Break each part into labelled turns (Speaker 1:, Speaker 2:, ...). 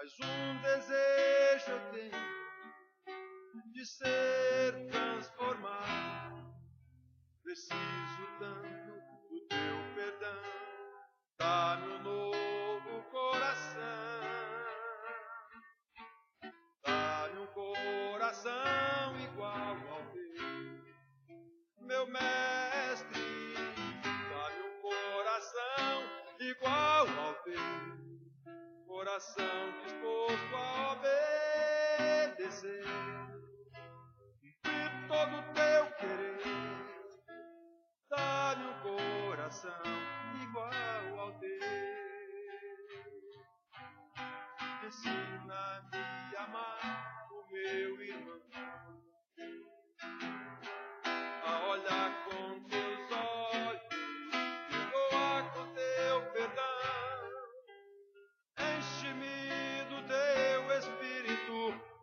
Speaker 1: Mas um desejo eu tenho de ser transformado. Preciso tanto do teu perdão. Dá-me um novo coração. Dá-me um coração igual ao teu, meu mestre. Dá-me um coração igual ao teu, coração disposto a obedecer, cumprir todo o teu querer. Dá-me um coração igual ao teu. Ensina-me a amar o meu irmão, a olhar com teus olhos, perdoar com teu perdão. Enche-me do teu Espírito,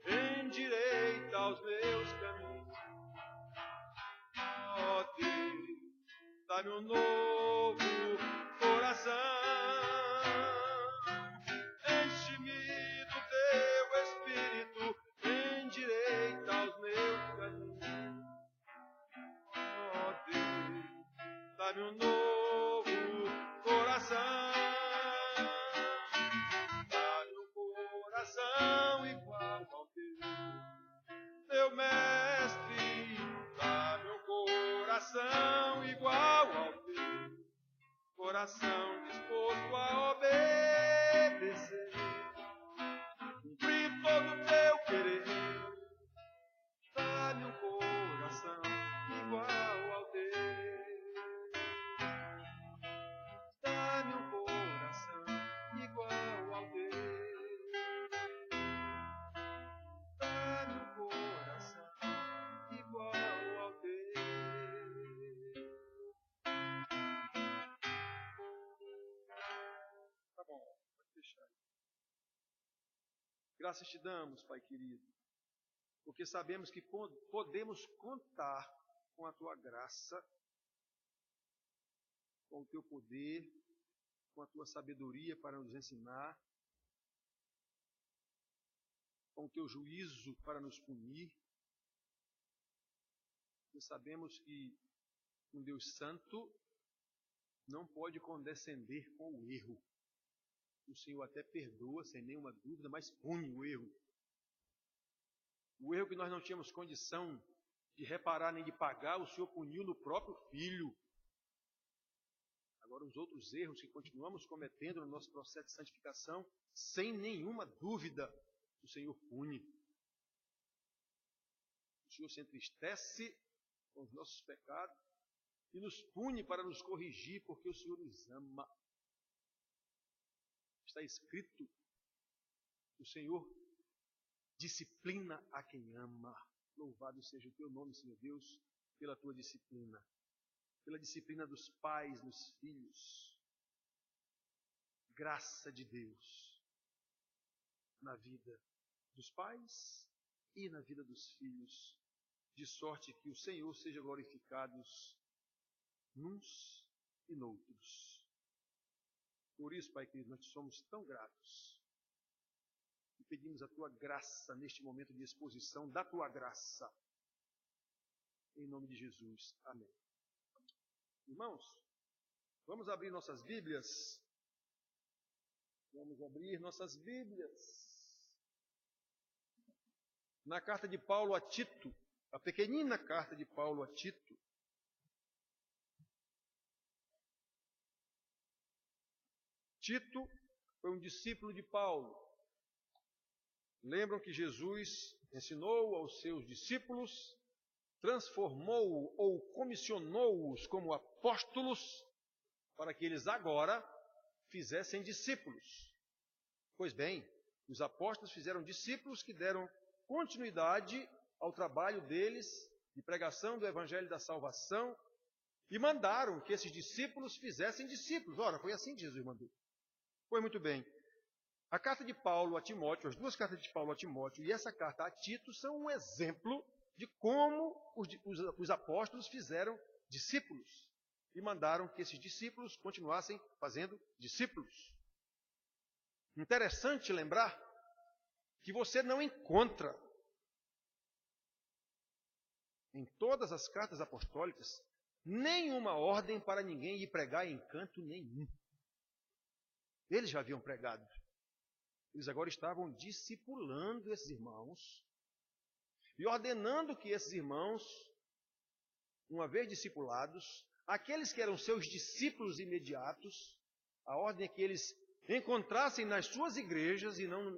Speaker 1: endireita os meus caminhos. Ó Deus, dá-me um novo coração. Enche-me do teu Espírito, endireita os meus caminhos. Ó Deus, dá-me um novo coração. Dá-me um coração igual ao teu, meu mestre. Dá-me um coração igual ao teu, coração disposto a obedecer, cumprir todo o teu querer. Dá-me um coração igual ao teu. Dá-me um coração igual ao teu. Dá-me um coração igual ao teu. Tá bom, pode fechar. Graças te damos, Pai querido, porque sabemos que podemos contar com a tua graça, com o teu poder, com a tua sabedoria para nos ensinar, com o teu juízo para nos punir. E sabemos que um Deus santo não pode condescender com o erro. O Senhor até perdoa, sem nenhuma dúvida, mas pune o erro. O erro que nós não tínhamos condição de reparar nem de pagar, o Senhor puniu no próprio Filho. Agora, os outros erros que continuamos cometendo no nosso processo de santificação, sem nenhuma dúvida, o Senhor pune. O Senhor se entristece com os nossos pecados e nos pune para nos corrigir, porque o Senhor nos ama. Está escrito, o Senhor disciplina a quem ama. Louvado seja o teu nome, Senhor Deus, pela tua disciplina. Pela disciplina dos pais nos filhos. Graça de Deus na vida dos pais e na vida dos filhos, de sorte que o Senhor seja glorificado nuns e noutros. Por isso, Pai querido, nós te somos tão gratos e pedimos a tua graça neste momento de exposição da tua graça. Em nome de Jesus. Amém. Irmãos, vamos abrir nossas Bíblias. Vamos abrir nossas Bíblias. Na carta de Paulo a Tito, a pequenina carta de Paulo a Tito. Tito foi um discípulo de Paulo. Lembram que Jesus ensinou aos seus discípulos, transformou ou comissionou-os como apóstolos, para que eles agora fizessem discípulos. Pois bem, os apóstolos fizeram discípulos que deram continuidade ao trabalho deles de pregação do Evangelho da Salvação e mandaram que esses discípulos fizessem discípulos. Ora, foi assim que Jesus mandou. Pois muito bem. A carta de Paulo a Timóteo, as duas cartas de Paulo a Timóteo e essa carta a Tito são um exemplo de como os apóstolos fizeram discípulos e mandaram que esses discípulos continuassem fazendo discípulos. Interessante lembrar que você não encontra em todas as cartas apostólicas nenhuma ordem para ninguém ir pregar em canto nenhum. Eles já haviam pregado. Eles agora estavam discipulando esses irmãos e ordenando que esses irmãos, uma vez discipulados, aqueles que eram seus discípulos imediatos, a ordem é que eles encontrassem nas suas igrejas, e não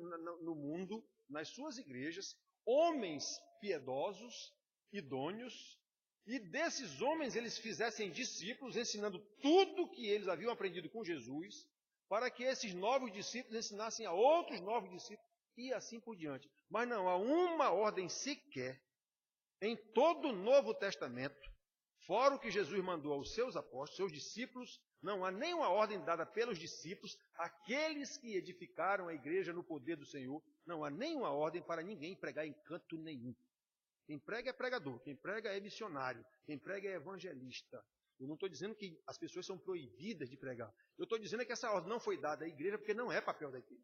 Speaker 1: no mundo, nas suas igrejas, homens piedosos, idôneos, e desses homens eles fizessem discípulos, ensinando tudo que eles haviam aprendido com Jesus, para que esses novos discípulos ensinassem a outros novos discípulos, e assim por diante. Mas não há uma ordem sequer em todo o Novo Testamento, fora o que Jesus mandou aos seus apóstolos, seus discípulos, não há nenhuma ordem dada pelos discípulos, aqueles que edificaram a igreja no poder do Senhor, não há nenhuma ordem para ninguém pregar em canto nenhum. Quem prega é pregador, quem prega é missionário, quem prega é evangelista. Eu não estou dizendo que as pessoas são proibidas de pregar. Eu estou dizendo que essa ordem não foi dada à igreja porque não é papel da igreja.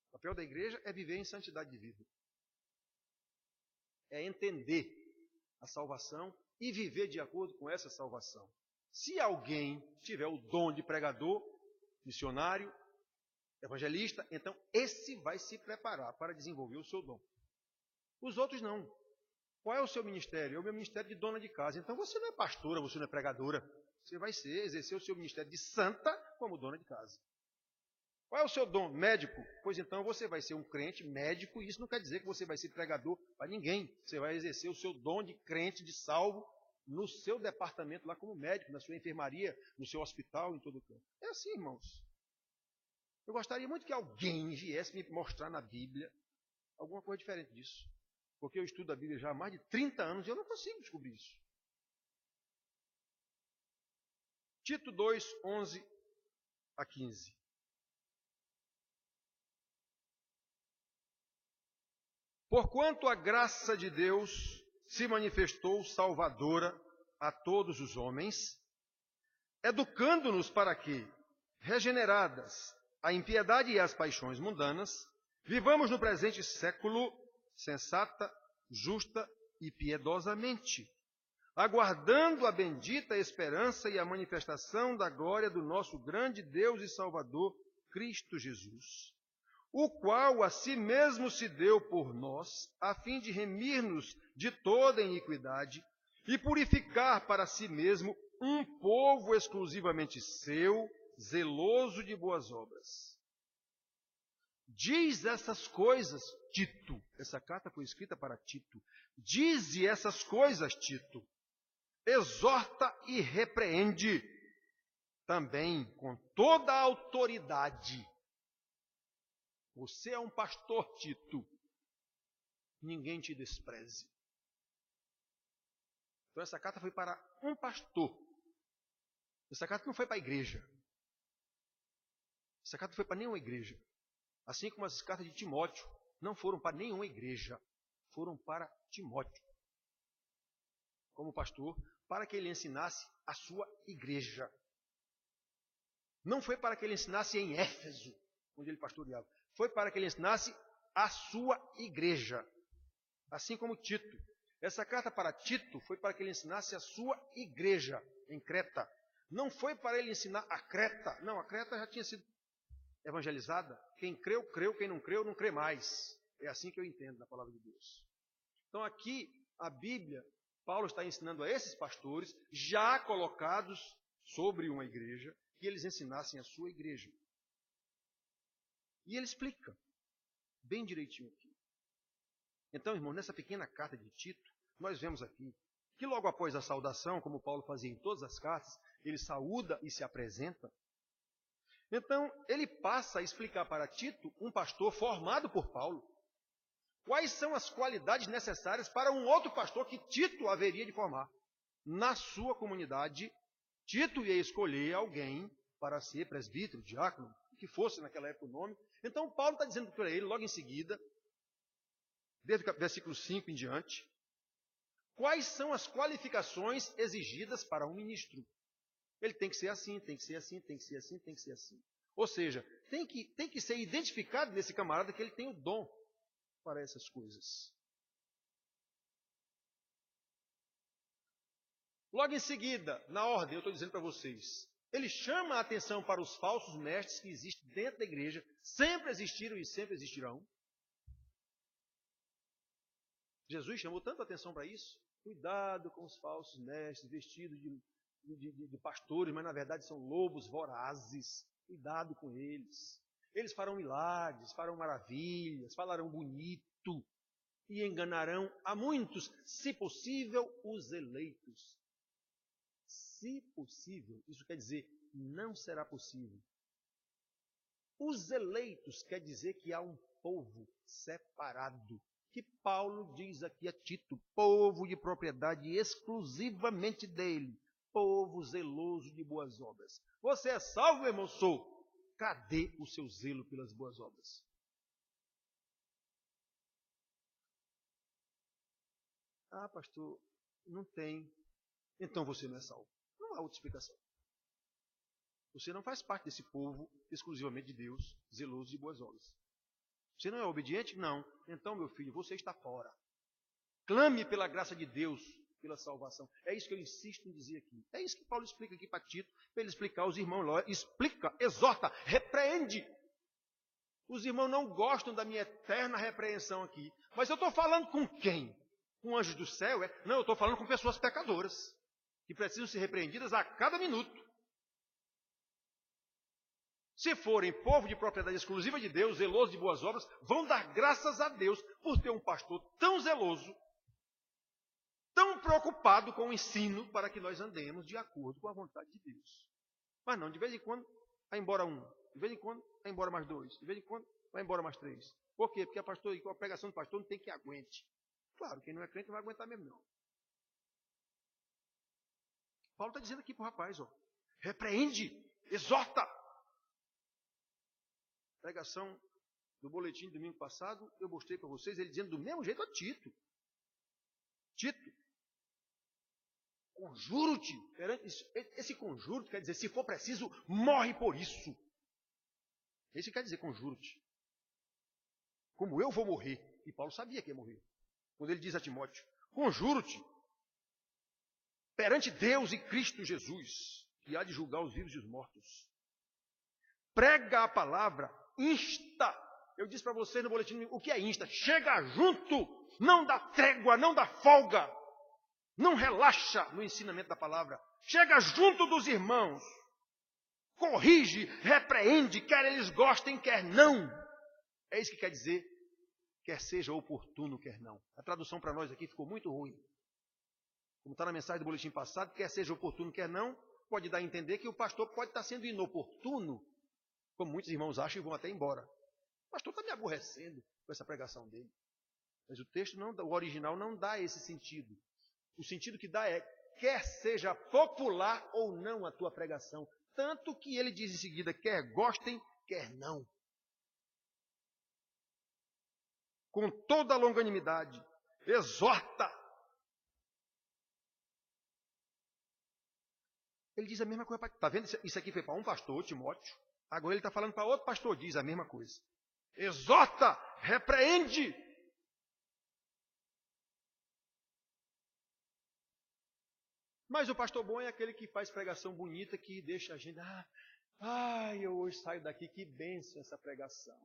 Speaker 1: O papel da igreja é viver em santidade de vida. É entender a salvação e viver de acordo com essa salvação. Se alguém tiver o dom de pregador, missionário, evangelista, então esse vai se preparar para desenvolver o seu dom. Os outros não. Qual é o seu ministério? É o meu ministério de dona de casa. Então você não é pastora, você não é pregadora. Você vai exercer o seu ministério de santa como dona de casa. Qual é o seu dom? Médico. Pois então você vai ser um crente médico, e isso não quer dizer que você vai ser pregador para ninguém. Você vai exercer o seu dom de crente, de salvo, no seu departamento lá como médico, na sua enfermaria, no seu hospital, em todo o campo. É assim, irmãos. Eu gostaria muito que alguém viesse me mostrar na Bíblia alguma coisa diferente disso. Porque eu estudo a Bíblia já há mais de 30 anos e eu não consigo descobrir isso. Tito 2, 11 a 15. Porquanto a graça de Deus se manifestou salvadora a todos os homens, educando-nos para que, regeneradas a impiedade e as paixões mundanas, vivamos no presente século sensata, justa e piedosamente, aguardando a bendita esperança e a manifestação da glória do nosso grande Deus e Salvador, Cristo Jesus, o qual a si mesmo se deu por nós, a fim de remir-nos de toda iniquidade e purificar para si mesmo um povo exclusivamente seu, zeloso de boas obras. Diz essas coisas, Tito. Essa carta foi escrita para Tito. Dize essas coisas, Tito. Exorta e repreende também com toda a autoridade. Você é um pastor, Tito. Ninguém te despreze. Então essa carta foi para um pastor. Essa carta não foi para a igreja. Essa carta não foi para nenhuma igreja. Assim como as cartas de Timóteo não foram para nenhuma igreja, foram para Timóteo, como pastor, para que ele ensinasse a sua igreja. Não foi para que ele ensinasse em Éfeso, onde ele pastoreava. Foi para que ele ensinasse a sua igreja. Assim como Tito. Essa carta para Tito foi para que ele ensinasse a sua igreja em Creta. Não foi para ele ensinar a Creta. Não, a Creta já tinha sido evangelizada. Quem creu, creu. Quem não creu, não crê mais. É assim que eu entendo da palavra de Deus. Então aqui, a Bíblia, Paulo está ensinando a esses pastores, já colocados sobre uma igreja, que eles ensinassem a sua igreja. E ele explica bem direitinho aqui. Então, irmão, nessa pequena carta de Tito, nós vemos aqui que logo após a saudação, como Paulo fazia em todas as cartas, ele saúda e se apresenta. Então, ele passa a explicar para Tito, um pastor formado por Paulo, quais são as qualidades necessárias para um outro pastor que Tito haveria de formar. Na sua comunidade, Tito ia escolher alguém para ser presbítero, diácono, que fosse naquela época o nome. Então, Paulo está dizendo para ele, logo em seguida, desde o versículo 5 em diante, quais são as qualificações exigidas para um ministro. Ele tem que ser assim, tem que ser assim, tem que ser assim, tem que ser assim. Ou seja, tem que ser identificado nesse camarada que ele tem o dom para essas coisas. Logo em seguida, na ordem, eu estou dizendo para vocês, ele chama a atenção para os falsos mestres que existem dentro da igreja, sempre existiram e sempre existirão. Jesus chamou tanta atenção para isso. Cuidado com os falsos mestres, vestidos de pastores, mas na verdade são lobos vorazes. Cuidado com eles. Eles farão milagres, farão maravilhas, falarão bonito e enganarão a muitos, se possível, os eleitos. Se possível, isso quer dizer, não será possível. Os eleitos quer dizer que há um povo separado, que Paulo diz aqui a Tito, povo de propriedade exclusivamente dele, povo zeloso de boas obras. Você é salvo, meu irmão? Sou. Cadê o seu zelo pelas boas obras? Ah, pastor, não tem. Então você não é salvo. Não há outra explicação. Você não faz parte desse povo exclusivamente de Deus, zeloso de boas obras. Você não é obediente? Não. Então, meu filho, você está fora. Clame pela graça de Deus, pela salvação. É isso que eu insisto em dizer aqui. É isso que Paulo explica aqui para Tito, para ele explicar aos irmãos. Explica, exorta, repreende. Os irmãos não gostam da minha eterna repreensão aqui. Mas eu estou falando com quem? Com anjos do céu? Não, eu estou falando com pessoas pecadoras, que precisam ser repreendidas a cada minuto. Se forem povo de propriedade exclusiva de Deus, zeloso de boas obras, vão dar graças a Deus por ter um pastor tão zeloso, tão preocupado com o ensino para que nós andemos de acordo com a vontade de Deus. Mas não, de vez em quando vai embora um, de vez em quando vai embora mais dois, de vez em quando vai embora mais três. Por quê? Porque a pregação do pastor não tem que aguente. Claro, quem não é crente não vai aguentar mesmo não. Paulo está dizendo aqui para o rapaz, repreende, exorta. Pregação do boletim do domingo passado, eu mostrei para vocês, ele dizendo do mesmo jeito a Tito. Tito, conjuro-te. Esse conjuro quer dizer, se for preciso, morre por isso. Esse quer dizer, conjuro-te. Como eu vou morrer. E Paulo sabia que ia morrer. Quando ele diz a Timóteo, conjuro-te, perante Deus e Cristo Jesus, que há de julgar os vivos e os mortos. Prega a palavra, insta. Eu disse para vocês no boletim, o que é insta? Chega junto, não dá trégua, não dá folga, não relaxa no ensinamento da palavra. Chega junto dos irmãos, corrige, repreende, quer eles gostem, quer não. É isso que quer dizer, quer seja oportuno, quer não. A tradução para nós aqui ficou muito ruim. Como está na mensagem do boletim passado, quer seja oportuno, quer não, pode dar a entender que o pastor pode estar sendo inoportuno, como muitos irmãos acham e vão até embora. O pastor está me aborrecendo com essa pregação dele. Mas o texto, o original, não dá esse sentido. O sentido que dá é, quer seja popular ou não a tua pregação. Tanto que ele diz em seguida, quer gostem, quer não. Com toda a longanimidade, exorta. Ele diz a mesma coisa. Está vendo? Isso aqui foi para um pastor, Timóteo. Agora ele está falando para outro pastor, diz a mesma coisa. Exorta, repreende. Mas o pastor bom é aquele que faz pregação bonita, que deixa a gente, eu hoje saio daqui, que bênção essa pregação.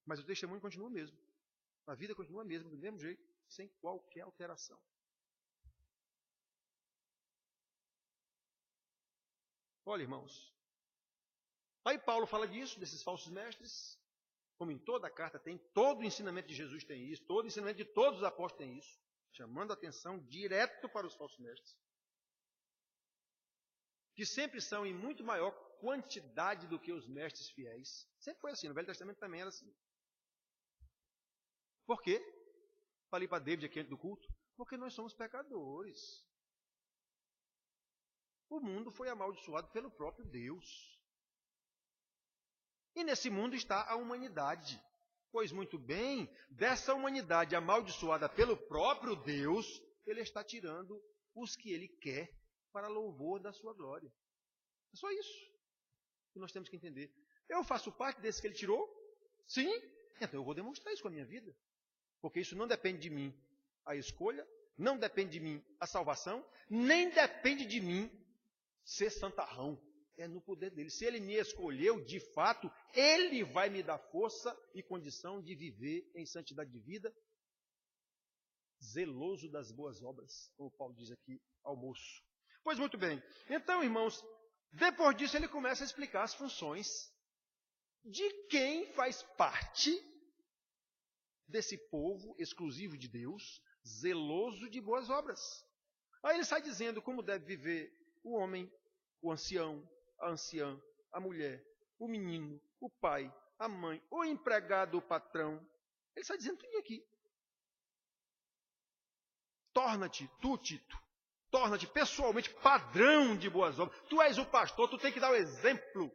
Speaker 1: Mas o testemunho continua o mesmo. A vida continua a mesma, do mesmo jeito, sem qualquer alteração. Olha, irmãos. Aí Paulo fala disso, desses falsos mestres, como em toda a carta tem, todo o ensinamento de Jesus tem isso, todo o ensinamento de todos os apóstolos tem isso, chamando a atenção direto para os falsos mestres, que sempre são em muito maior quantidade do que os mestres fiéis. Sempre foi assim, no Velho Testamento também era assim. Por quê? Falei para David aqui antes do culto, porque nós somos pecadores. O mundo foi amaldiçoado pelo próprio Deus. E nesse mundo está a humanidade. Pois muito bem, dessa humanidade amaldiçoada pelo próprio Deus, ele está tirando os que ele quer para louvor da sua glória. É só isso que nós temos que entender. Eu faço parte desse que ele tirou? Sim. Então eu vou demonstrar isso com a minha vida. Porque isso não depende de mim a escolha, não depende de mim a salvação, nem depende de mim ser santarrão. É no poder dele. Se ele me escolheu, de fato, ele vai me dar força e condição de viver em santidade de vida, zeloso das boas obras, como Paulo diz aqui ao moço. Pois muito bem. Então, irmãos, depois disso ele começa a explicar as funções de quem faz parte desse povo exclusivo de Deus, zeloso de boas obras. Aí ele sai dizendo como deve viver o homem, o ancião, a anciã, a mulher, o menino, o pai, a mãe, o empregado, o patrão. Ele sai dizendo tudo aqui. Torna-te, tu, Tito, torna-te pessoalmente padrão de boas obras. Tu és o pastor, tu tem que dar o exemplo.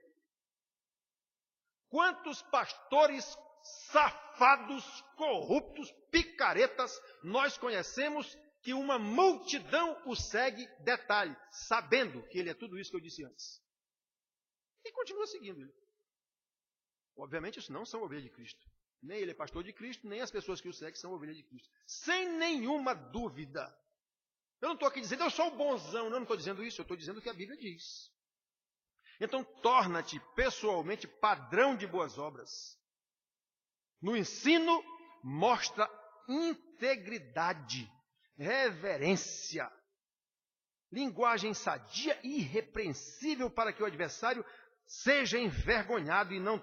Speaker 1: Quantos pastores safados, corruptos, picaretas nós conhecemos que uma multidão o segue, detalhe, sabendo que ele é tudo isso que eu disse antes. E continua seguindo ele. Obviamente, isso não são ovelhas de Cristo. Nem ele é pastor de Cristo, nem as pessoas que o seguem são ovelhas de Cristo. Sem nenhuma dúvida. Eu não estou aqui dizendo, eu sou o bonzão. Não estou dizendo isso, eu estou dizendo o que a Bíblia diz. Então, torna-te pessoalmente padrão de boas obras. No ensino, mostra integridade, reverência, linguagem sadia e irrepreensível para que o adversário seja envergonhado e não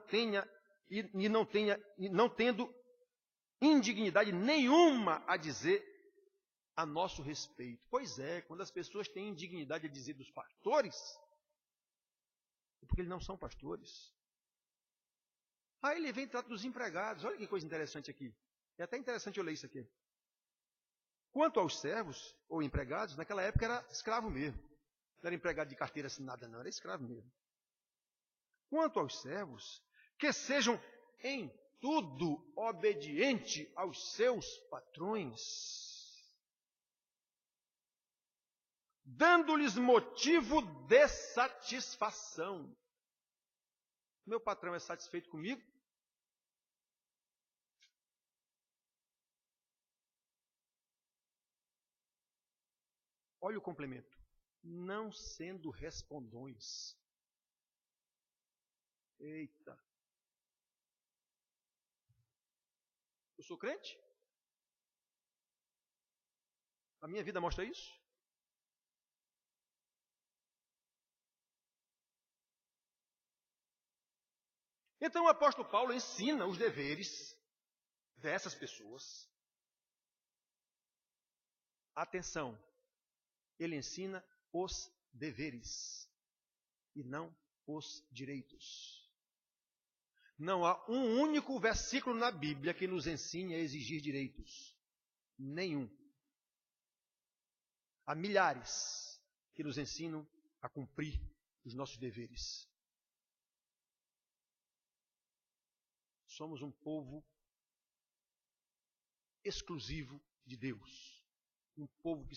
Speaker 1: tendo indignidade nenhuma a dizer a nosso respeito. Pois é, quando as pessoas têm indignidade a dizer dos pastores, é porque eles não são pastores. Aí ele vem e trata dos empregados. Olha que coisa interessante aqui. É até interessante eu ler isso aqui. Quanto aos servos ou empregados, naquela época era escravo mesmo. Não era empregado de carteira assinada, não, era escravo mesmo. Quanto aos servos, que sejam em tudo obedientes aos seus patrões, dando-lhes motivo de satisfação. Meu patrão é satisfeito comigo? Olha o complemento. Não sendo respondões. Eita. Eu sou crente? A minha vida mostra isso? Então o apóstolo Paulo ensina os deveres dessas pessoas. Atenção, ele ensina os deveres e não os direitos. Não há um único versículo na Bíblia que nos ensine a exigir direitos. Nenhum. Há milhares que nos ensinam a cumprir os nossos deveres. Somos um povo exclusivo de Deus. Um povo que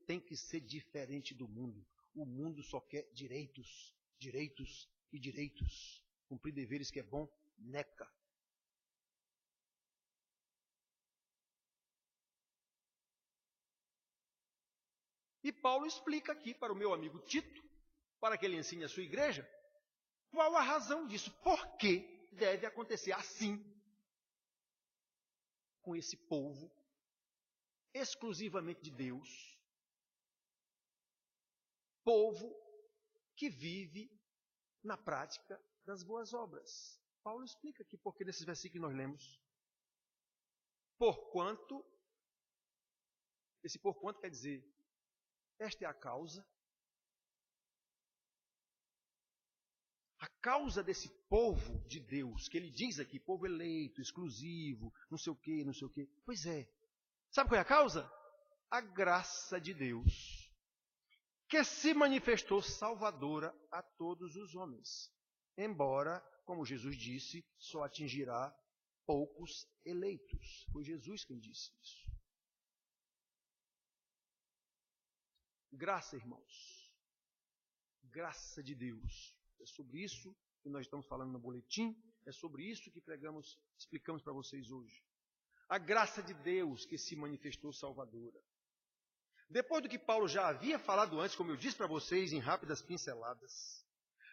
Speaker 1: tem que ser diferente do mundo. O mundo só quer direitos, direitos e direitos. Cumprir deveres que é bom, neca. E Paulo explica aqui para o meu amigo Tito, para que ele ensine a sua igreja, qual a razão disso. Por que deve acontecer assim com esse povo exclusivamente de Deus, povo que vive na prática das boas obras. Paulo explica aqui porque nesses versículos que nós lemos. Porquanto, esse porquanto quer dizer, esta é a causa. A causa desse povo de Deus, que ele diz aqui, povo eleito, exclusivo, não sei o quê, não sei o quê. Pois é. Sabe qual é a causa? A graça de Deus, que se manifestou salvadora a todos os homens. Embora, como Jesus disse, só atingirá poucos eleitos. Foi Jesus quem disse isso. Graça, irmãos, graça de Deus. É sobre isso que nós estamos falando no boletim, é sobre isso que pregamos, explicamos para vocês hoje. A graça de Deus que se manifestou salvadora. Depois do que Paulo já havia falado antes, como eu disse para vocês em rápidas pinceladas,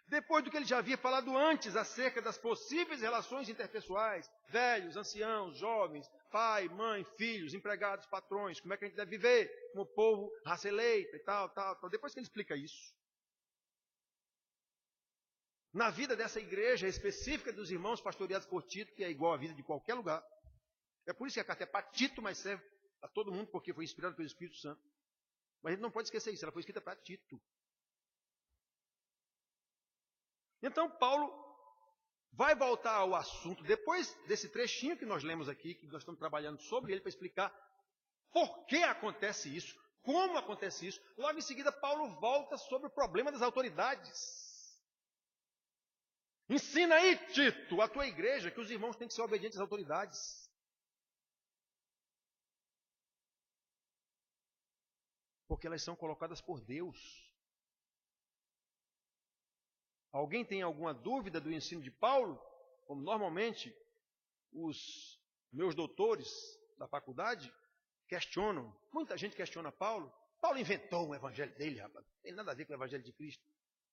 Speaker 1: depois do que ele já havia falado antes acerca das possíveis relações interpessoais, velhos, anciãos, jovens, pai, mãe, filhos, empregados, patrões, como é que a gente deve viver como povo, raça eleita e tal. Depois que ele explica isso, na vida dessa igreja específica dos irmãos pastoreados por Tito, que é igual à vida de qualquer lugar. É por isso que a carta é para Tito, mas serve a todo mundo, porque foi inspirada pelo Espírito Santo. Mas a gente não pode esquecer isso, ela foi escrita para Tito. Então Paulo vai voltar ao assunto, depois desse trechinho que nós lemos aqui, que nós estamos trabalhando sobre ele para explicar por que acontece isso, como acontece isso. Logo em seguida, Paulo volta sobre o problema das autoridades. Ensina aí, Tito, a tua igreja, que os irmãos têm que ser obedientes às autoridades. Porque elas são colocadas por Deus. Alguém tem alguma dúvida do ensino de Paulo? Como normalmente os meus doutores da faculdade questionam. Muita gente questiona Paulo. Paulo inventou um evangelho dele, rapaz. Não tem nada a ver com o evangelho de Cristo.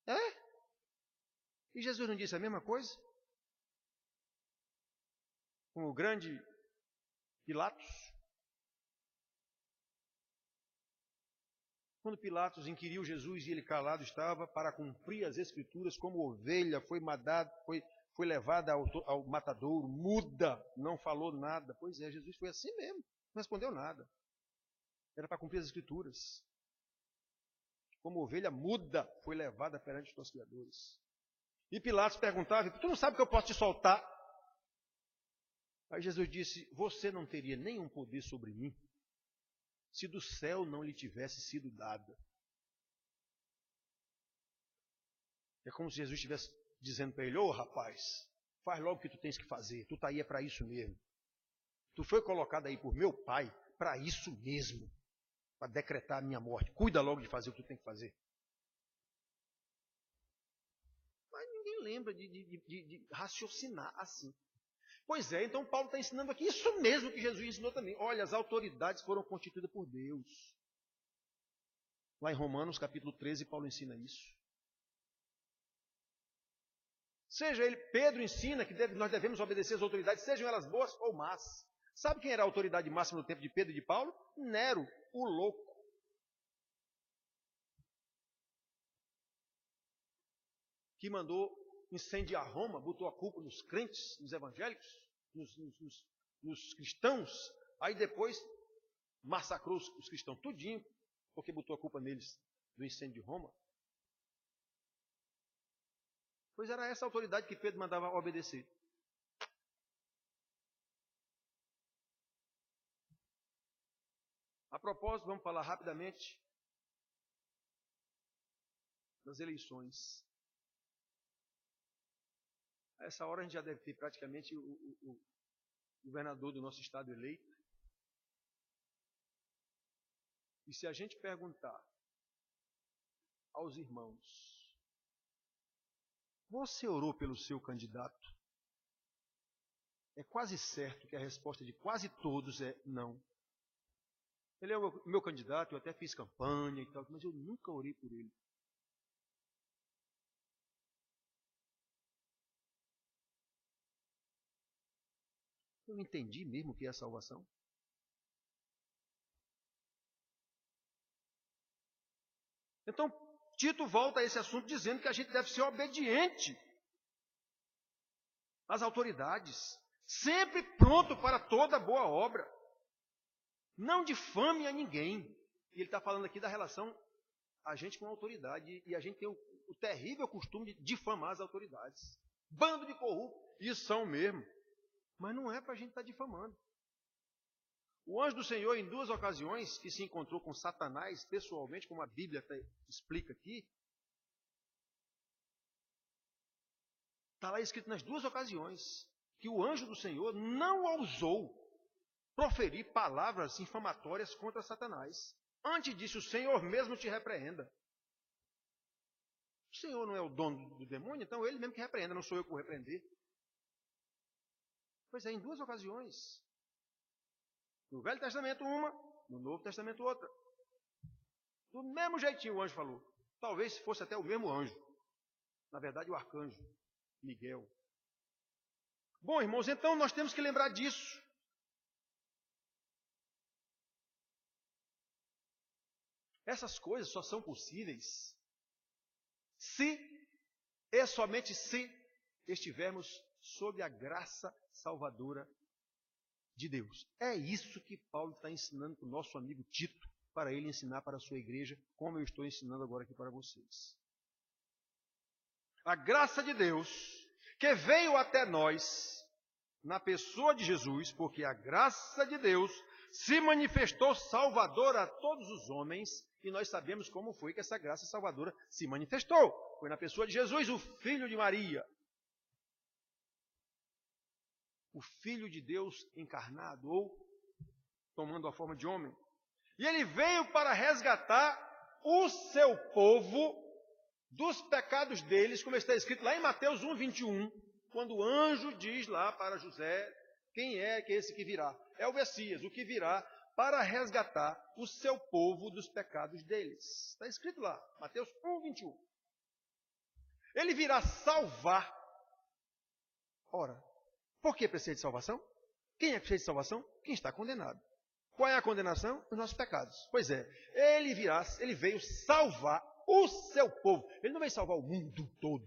Speaker 1: É? E Jesus não disse a mesma coisa? Com o grande Pilatos? Quando Pilatos inquiriu Jesus e ele calado estava para cumprir as escrituras, como ovelha foi levada ao matadouro, muda, não falou nada. Pois é, Jesus foi assim mesmo, não respondeu nada. Era para cumprir as escrituras. Como ovelha muda, foi levada perante os torcedores. E Pilatos perguntava: tu não sabe que eu posso te soltar? Aí Jesus disse: você não teria nenhum poder sobre mim se do céu não lhe tivesse sido dada. É como se Jesus estivesse dizendo para ele: ô rapaz, faz logo o que tu tens que fazer, tu está aí é para isso mesmo. Tu foi colocado aí por meu pai para isso mesmo, para decretar a minha morte. Cuida logo de fazer o que tu tem que fazer. Mas ninguém lembra de raciocinar assim. Pois é, então Paulo está ensinando aqui isso mesmo que Jesus ensinou também. Olha, as autoridades foram constituídas por Deus. Lá em Romanos, capítulo 13, Paulo ensina isso. Seja ele, Pedro ensina que nós devemos obedecer às autoridades, sejam elas boas ou más. Sabe quem era a autoridade máxima no tempo de Pedro e de Paulo? Nero, o louco. Que mandou incendiar Roma, botou a culpa nos crentes, nos evangélicos, nos cristãos, aí depois massacrou os cristãos tudinho, porque botou a culpa neles do incêndio de Roma. Pois era essa autoridade que Pedro mandava obedecer. A propósito, vamos falar rapidamente das eleições. A essa hora a gente já deve ter praticamente o governador do nosso estado eleito. E se a gente perguntar aos irmãos: você orou pelo seu candidato? É quase certo que a resposta de quase todos é não. Ele é o meu candidato, eu até fiz campanha e tal, mas eu nunca orei por ele. Eu não entendi mesmo o que é a salvação. Então, Tito volta a esse assunto dizendo que a gente deve ser obediente às autoridades, sempre pronto para toda boa obra. Não difame a ninguém. E ele está falando aqui da relação a gente com a autoridade, e a gente tem o terrível costume de difamar as autoridades. Bando de corruptos, isso são mesmo. Mas não é para a gente estar difamando. O anjo do Senhor, em 2 ocasiões, que se encontrou com Satanás pessoalmente, como a Bíblia explica aqui, está lá escrito nas 2 ocasiões, que o anjo do Senhor não ousou proferir palavras infamatórias contra Satanás. Antes disso, o Senhor mesmo te repreenda. O Senhor não é o dono do demônio, então ele mesmo que repreenda, não sou eu que vou repreender. Pois é, em duas ocasiões. No Velho Testamento uma, no Novo Testamento outra. Do mesmo jeitinho o anjo falou. Talvez fosse até o mesmo anjo. Na verdade, o arcanjo Miguel. Bom, irmãos, então nós temos que lembrar disso. Essas coisas só são possíveis se, e somente se, estivermos sob a graça salvadora de Deus. É isso que Paulo está ensinando para o nosso amigo Tito, para ele ensinar para a sua igreja, como eu estou ensinando agora aqui para vocês. A graça de Deus, que veio até nós, na pessoa de Jesus, porque a graça de Deus se manifestou salvadora a todos os homens, e nós sabemos como foi que essa graça salvadora se manifestou. Foi na pessoa de Jesus, o Filho de Maria. O Filho de Deus encarnado, ou tomando a forma de homem. E ele veio para resgatar o seu povo dos pecados deles, como está escrito lá em Mateus 1:21, quando o anjo diz lá para José, quem é que esse que virá? É o Messias, o que virá para resgatar o seu povo dos pecados deles. Está escrito lá, Mateus 1:21. Ele virá salvar. Ora, por que precisa de salvação? Quem é que precisa de salvação? Quem está condenado. Qual é a condenação? Os nossos pecados. Pois é, ele veio salvar o seu povo. Ele não veio salvar o mundo todo.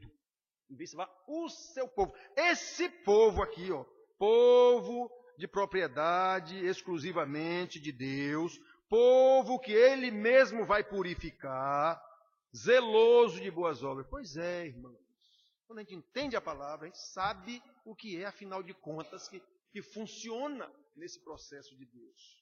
Speaker 1: Ele veio salvar o seu povo. Esse povo aqui, ó, povo de propriedade exclusivamente de Deus, povo que ele mesmo vai purificar, zeloso de boas obras. Pois é, irmãos. Quando a gente entende a palavra, a gente sabe o que é, afinal de contas, que funciona nesse processo de Deus.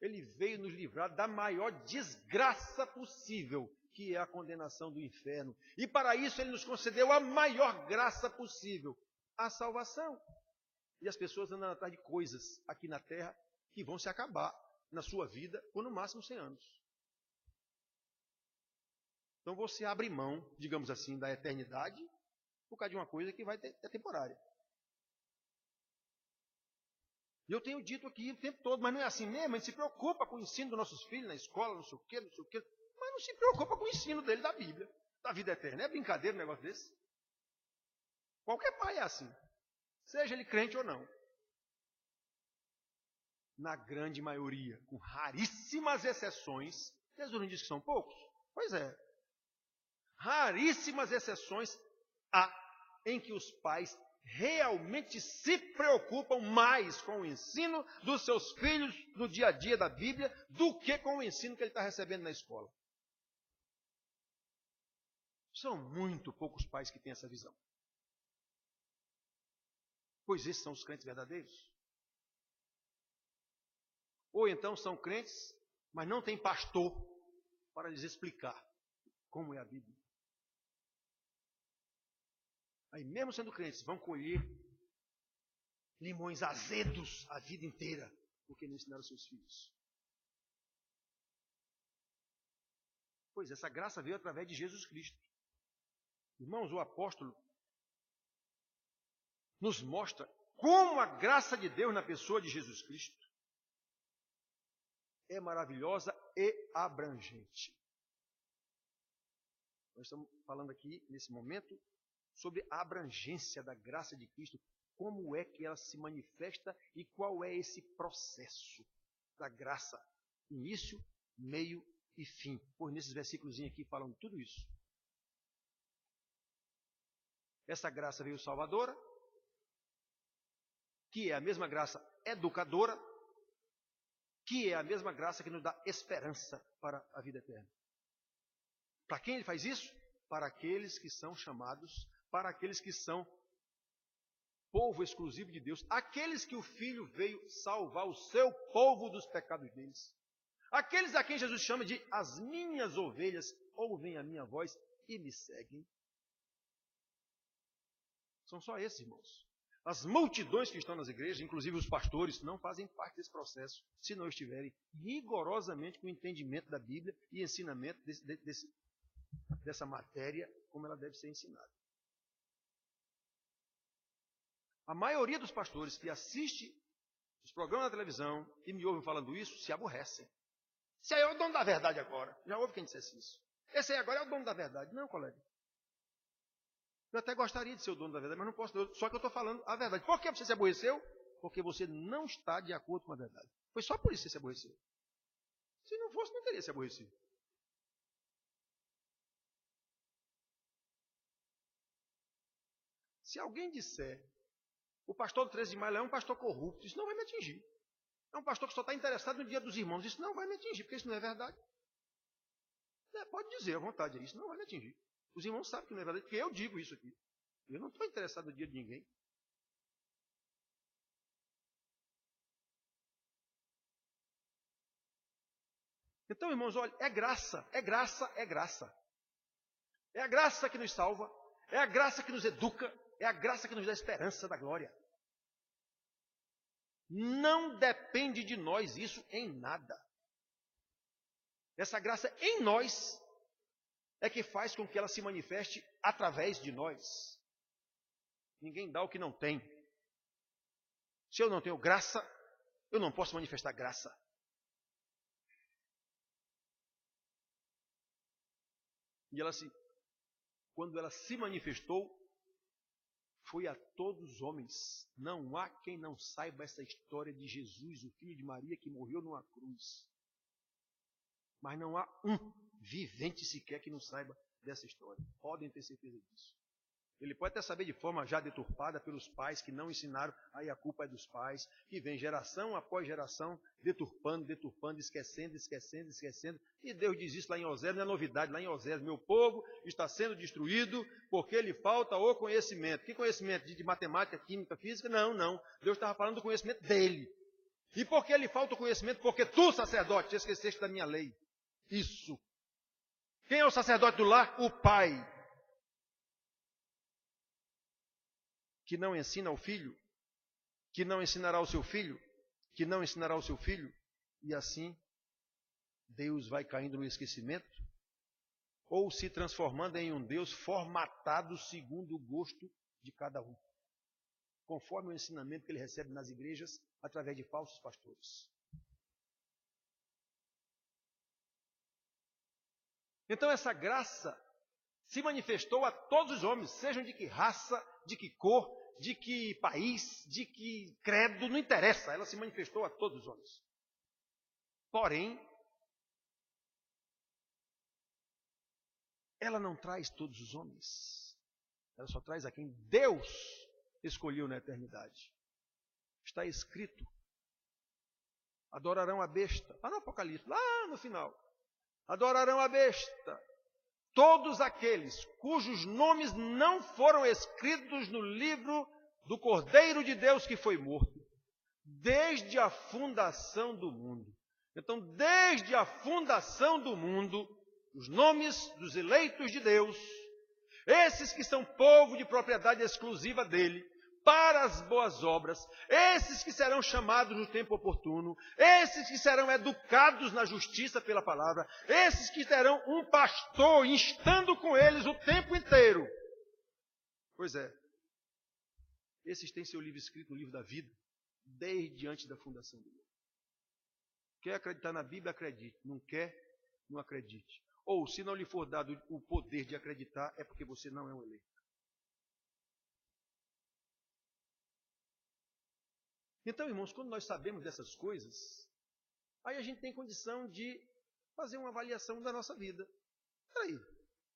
Speaker 1: Ele veio nos livrar da maior desgraça possível, que é a condenação do inferno. E para isso ele nos concedeu a maior graça possível, a salvação. E as pessoas andam atrás de coisas aqui na terra que vão se acabar na sua vida por no máximo 100 anos. Então você abre mão, digamos assim, da eternidade por causa de uma coisa que vai ter temporária. E eu tenho dito aqui o tempo todo, mas não é assim mesmo. A gente se preocupa com o ensino dos nossos filhos na escola, não sei o quê, mas não se preocupa com o ensino dele da Bíblia, da vida eterna. É brincadeira um negócio desse? Qualquer pai é assim, seja ele crente ou não. Na grande maioria, com raríssimas exceções, Jesus não diz que são poucos? Pois é. Raríssimas exceções há em que os pais realmente se preocupam mais com o ensino dos seus filhos no dia a dia da Bíblia do que com o ensino que ele está recebendo na escola. São muito poucos pais que têm essa visão. Pois esses são os crentes verdadeiros. Ou então são crentes, mas não tem pastor para lhes explicar como é a Bíblia. Aí, mesmo sendo crentes, vão colher limões azedos a vida inteira, porque não ensinaram seus filhos. Pois essa graça veio através de Jesus Cristo. Irmãos, o apóstolo nos mostra como a graça de Deus na pessoa de Jesus Cristo é maravilhosa e abrangente. Nós estamos falando aqui, nesse momento, sobre a abrangência da graça de Cristo, como é que ela se manifesta e qual é esse processo da graça, início, meio e fim. Pois nesses versículos aqui falam tudo isso. Essa graça veio salvadora, que é a mesma graça educadora, que é a mesma graça que nos dá esperança para a vida eterna. Para quem ele faz isso? Para aqueles que são chamados, para aqueles que são povo exclusivo de Deus, aqueles que o Filho veio salvar o seu povo dos pecados deles. Aqueles a quem Jesus chama de as minhas ovelhas, ouvem a minha voz e me seguem. São só esses, irmãos. As multidões que estão nas igrejas, inclusive os pastores, não fazem parte desse processo se não estiverem rigorosamente com o entendimento da Bíblia e ensinamento dessa matéria como ela deve ser ensinada. A maioria dos pastores que assiste os programas da televisão e me ouvem falando isso, se aborrecem. Esse aí é o dono da verdade agora. Já houve quem dissesse isso. Esse aí agora é o dono da verdade. Não, colega. Eu até gostaria de ser o dono da verdade, mas não posso. Só que eu estou falando a verdade. Por que você se aborreceu? Porque você não está de acordo com a verdade. Foi só por isso que você se aborreceu. Se não fosse, não teria se aborrecido. Se alguém disser, o pastor do 13 de maio é um pastor corrupto, isso não vai me atingir. É um pastor que só está interessado no dia dos irmãos, isso não vai me atingir, porque isso não é verdade. Pode dizer à vontade, isso não vai me atingir. Os irmãos sabem que não é verdade, porque eu digo isso aqui. Eu não estou interessado no dia de ninguém. Então, irmãos, olha, é graça, é graça, é graça. É a graça que nos salva, é a graça que nos educa, é a graça que nos dá esperança da glória. Não depende de nós isso em nada. Essa graça em nós é que faz com que ela se manifeste através de nós. Ninguém dá o que não tem. Se eu não tenho graça, eu não posso manifestar graça. E quando ela se manifestou, foi a todos os homens. Não há quem não saiba essa história de Jesus, o filho de Maria, que morreu numa cruz. Mas não há um vivente sequer que não saiba dessa história. Podem ter certeza disso. Ele pode até saber de forma já deturpada pelos pais que não ensinaram, aí a culpa é dos pais, que vem geração após geração, deturpando, esquecendo. E Deus diz isso lá em Osés, não é novidade, lá em Osés, meu povo está sendo destruído porque lhe falta o conhecimento. Que conhecimento? De matemática, química, física? Não. Deus estava falando do conhecimento dele. E por que lhe falta o conhecimento? Porque tu, sacerdote, te esqueceste da minha lei. Isso. Quem é o sacerdote do lar? O pai. Que não ensina ao filho, que não ensinará ao seu filho, que não ensinará ao seu filho, e assim Deus vai caindo no esquecimento, ou se transformando em um Deus formatado segundo o gosto de cada um, conforme o ensinamento que ele recebe nas igrejas através de falsos pastores. Então essa graça se manifestou a todos os homens, sejam de que raça, de que cor, de que país, de que credo, não interessa, ela se manifestou a todos os homens. Porém, ela não traz todos os homens, ela só traz a quem Deus escolheu na eternidade. Está escrito, adorarão a besta, lá no Apocalipse, lá no final, adorarão a besta, todos aqueles cujos nomes não foram escritos no livro do Cordeiro de Deus que foi morto, desde a fundação do mundo. Então, desde a fundação do mundo, os nomes dos eleitos de Deus, esses que são povo de propriedade exclusiva dele, para as boas obras, esses que serão chamados no tempo oportuno, esses que serão educados na justiça pela palavra, esses que terão um pastor instando com eles o tempo inteiro. Pois é, esses têm seu livro escrito no livro da vida, desde antes da fundação do mundo. Quer acreditar na Bíblia, acredite. Não quer, não acredite. Ou, se não lhe for dado o poder de acreditar, é porque você não é um eleito. Então, irmãos, quando nós sabemos dessas coisas, aí a gente tem condição de fazer uma avaliação da nossa vida. Peraí,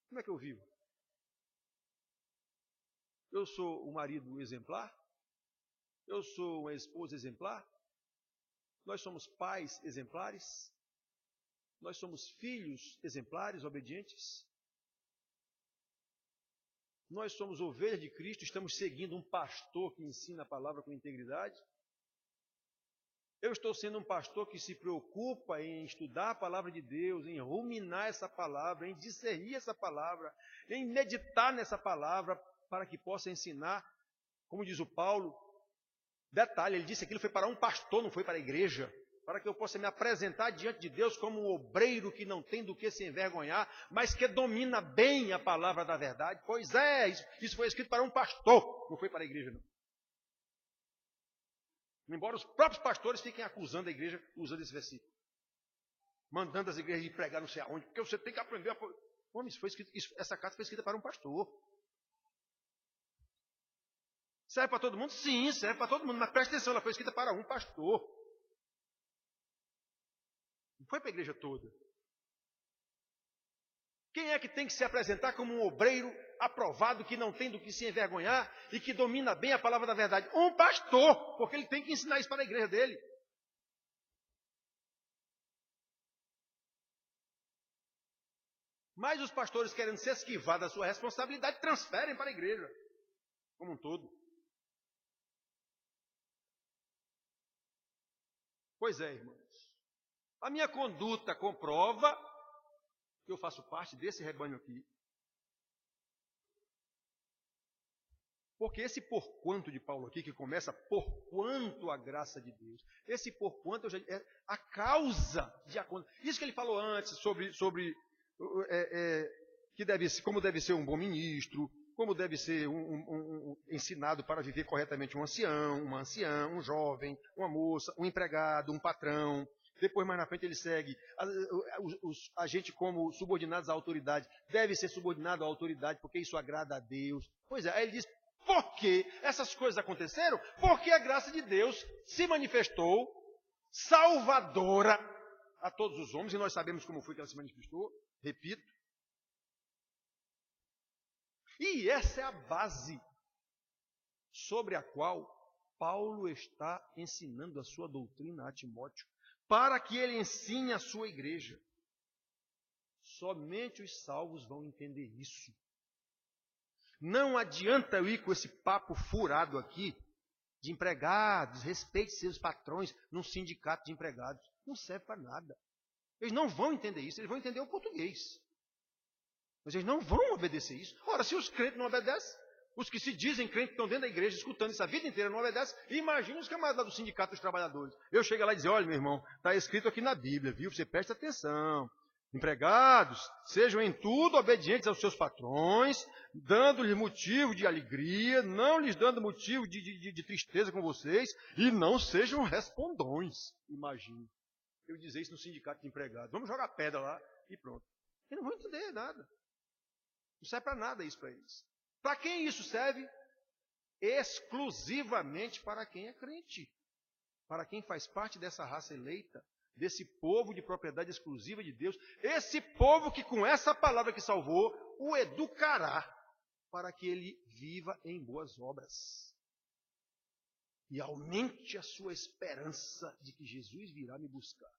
Speaker 1: como é que eu vivo? Eu sou um marido exemplar? Eu sou uma esposa exemplar? Nós somos pais exemplares? Nós somos filhos exemplares, obedientes? Nós somos ovelhas de Cristo, estamos seguindo um pastor que ensina a palavra com integridade? Eu estou sendo um pastor que se preocupa em estudar a palavra de Deus, em ruminar essa palavra, em discernir essa palavra, em meditar nessa palavra, para que possa ensinar Como diz o Paulo, detalhe, ele disse que aquilo foi para um pastor, não foi para a igreja. Para que eu possa me apresentar diante de Deus como um obreiro que não tem do que se envergonhar, mas que domina bem a palavra da verdade. Pois é, isso foi escrito para um pastor, não foi para a igreja, não. Embora os próprios pastores fiquem acusando a igreja usando esse versículo. Mandando as igrejas ir pregar não sei aonde, porque você tem que aprender a... Homem, essa carta foi escrita para um pastor. Serve para todo mundo? Sim, serve para todo mundo, mas presta atenção, ela foi escrita para um pastor. Não foi para a igreja toda. Quem é que tem que se apresentar como um obreiro aprovado, que não tem do que se envergonhar e que domina bem a palavra da verdade? Um pastor, porque ele tem que ensinar isso para a igreja dele. Mas os pastores, querendo se esquivar da sua responsabilidade, transferem para a igreja como um todo. Pois é, irmãos. A minha conduta comprova que eu faço parte desse rebanho aqui. Porque esse porquanto de Paulo aqui, que começa porquanto a graça de Deus, esse porquanto é a causa de acontecer. Isso que ele falou antes sobre como deve ser um bom ministro, como deve ser ensinado para viver corretamente um ancião, uma anciã, um jovem, uma moça, um empregado, um patrão. Depois, mais na frente, ele segue. A gente, como subordinados à autoridade, deve ser subordinado à autoridade, porque isso agrada a Deus. Pois é, aí ele diz, por que essas coisas aconteceram? Porque a graça de Deus se manifestou salvadora a todos os homens, e nós sabemos como foi que ela se manifestou, repito. E essa é a base sobre a qual Paulo está ensinando a sua doutrina a Timóteo, para que ele ensine a sua igreja. Somente os salvos vão entender isso. Não adianta eu ir com esse papo furado aqui, de empregados, respeite seus patrões, num sindicato de empregados. Não serve para nada. Eles não vão entender isso, eles vão entender o português. Mas eles não vão obedecer isso. Ora, se os crentes não obedecem, os que se dizem crentes que estão dentro da igreja, escutando isso a vida inteira, não obedecem, imagina os camaradas do sindicato dos trabalhadores. Eu chego lá e dizer, olha, meu irmão, está escrito aqui na Bíblia, viu? Você presta atenção. Empregados, sejam em tudo obedientes aos seus patrões, dando-lhes motivo de alegria, não lhes dando motivo de tristeza com vocês, e não sejam respondões. Imagine. Eu dizer isso no sindicato de empregados. Vamos jogar pedra lá e pronto. Eles não vão entender nada. Não serve para nada isso para eles. Para quem isso serve? Exclusivamente para quem é crente. Para quem faz parte dessa raça eleita, desse povo de propriedade exclusiva de Deus, esse povo que com essa palavra que salvou, o educará para que ele viva em boas obras. E aumente a sua esperança de que Jesus virá me buscar.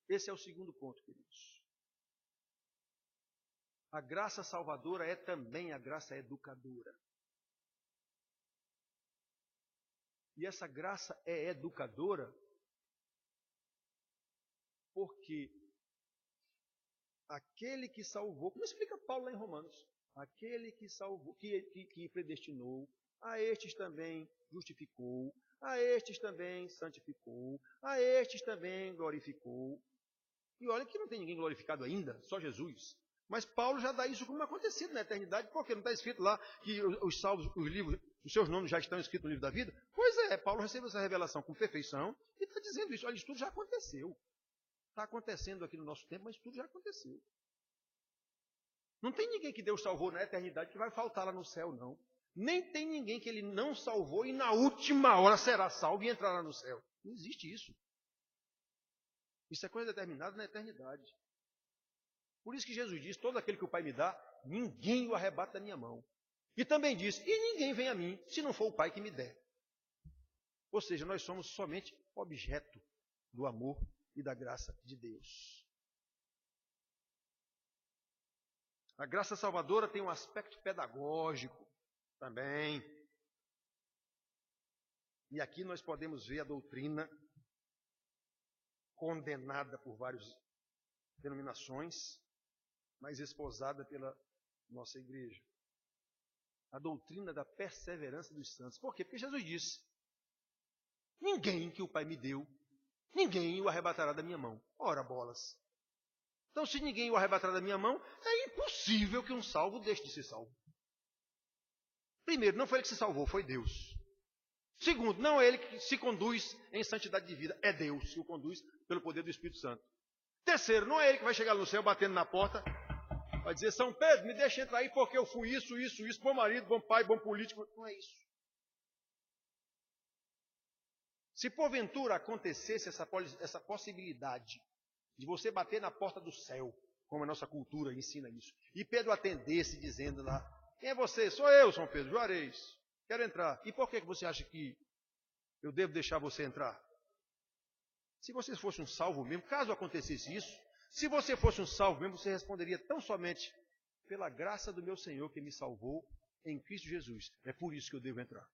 Speaker 1: Esse é o segundo ponto, queridos. A graça salvadora é também a graça educadora. E essa graça é educadora porque aquele que salvou, como explica Paulo lá em Romanos, aquele que salvou, que predestinou, a estes também justificou, a estes também santificou, a estes também glorificou. E olha que não tem ninguém glorificado ainda, só Jesus. Mas Paulo já dá isso como acontecido na eternidade, porque não está escrito lá que os salvos, os livros, os seus nomes já estão escritos no livro da vida? Pois é, Paulo recebeu essa revelação com perfeição e está dizendo isso. Olha, isso tudo já aconteceu. Está acontecendo aqui no nosso tempo, mas tudo já aconteceu. Não tem ninguém que Deus salvou na eternidade que vai faltar lá no céu, não. Nem tem ninguém que ele não salvou e na última hora será salvo e entrará no céu. Não existe isso. Isso é coisa determinada na eternidade. Por isso que Jesus diz, todo aquele que o Pai me dá, ninguém o arrebata da minha mão. E também diz, e ninguém vem a mim, se não for o Pai que me der. Ou seja, nós somos somente objeto do amor e da graça de Deus. A graça salvadora tem um aspecto pedagógico também. E aqui nós podemos ver a doutrina condenada por várias denominações, mas esposada pela nossa igreja. A doutrina da perseverança dos santos. Por quê? Porque Jesus disse: ninguém que o Pai me deu, ninguém o arrebatará da minha mão. Ora, bolas. Então, se ninguém o arrebatará da minha mão, é impossível que um salvo deixe de ser salvo. Primeiro, não foi ele que se salvou, foi Deus. Segundo, não é ele que se conduz em santidade de vida, é Deus que o conduz pelo poder do Espírito Santo. Terceiro, não é ele que vai chegar no céu batendo na porta, vai dizer: São Pedro, me deixa entrar aí porque eu fui isso, bom marido, bom pai, bom político. Não é isso. Se porventura acontecesse essa possibilidade de você bater na porta do céu, como a nossa cultura ensina isso, e Pedro atendesse dizendo lá: quem é você? Sou eu, São Pedro, Juarez. Quero entrar. E por que você acha que eu devo deixar você entrar? Se você fosse um salvo mesmo, caso acontecesse isso, se você fosse um salvo mesmo, você responderia tão somente: pela graça do meu Senhor que me salvou em Cristo Jesus. É por isso que eu devo entrar.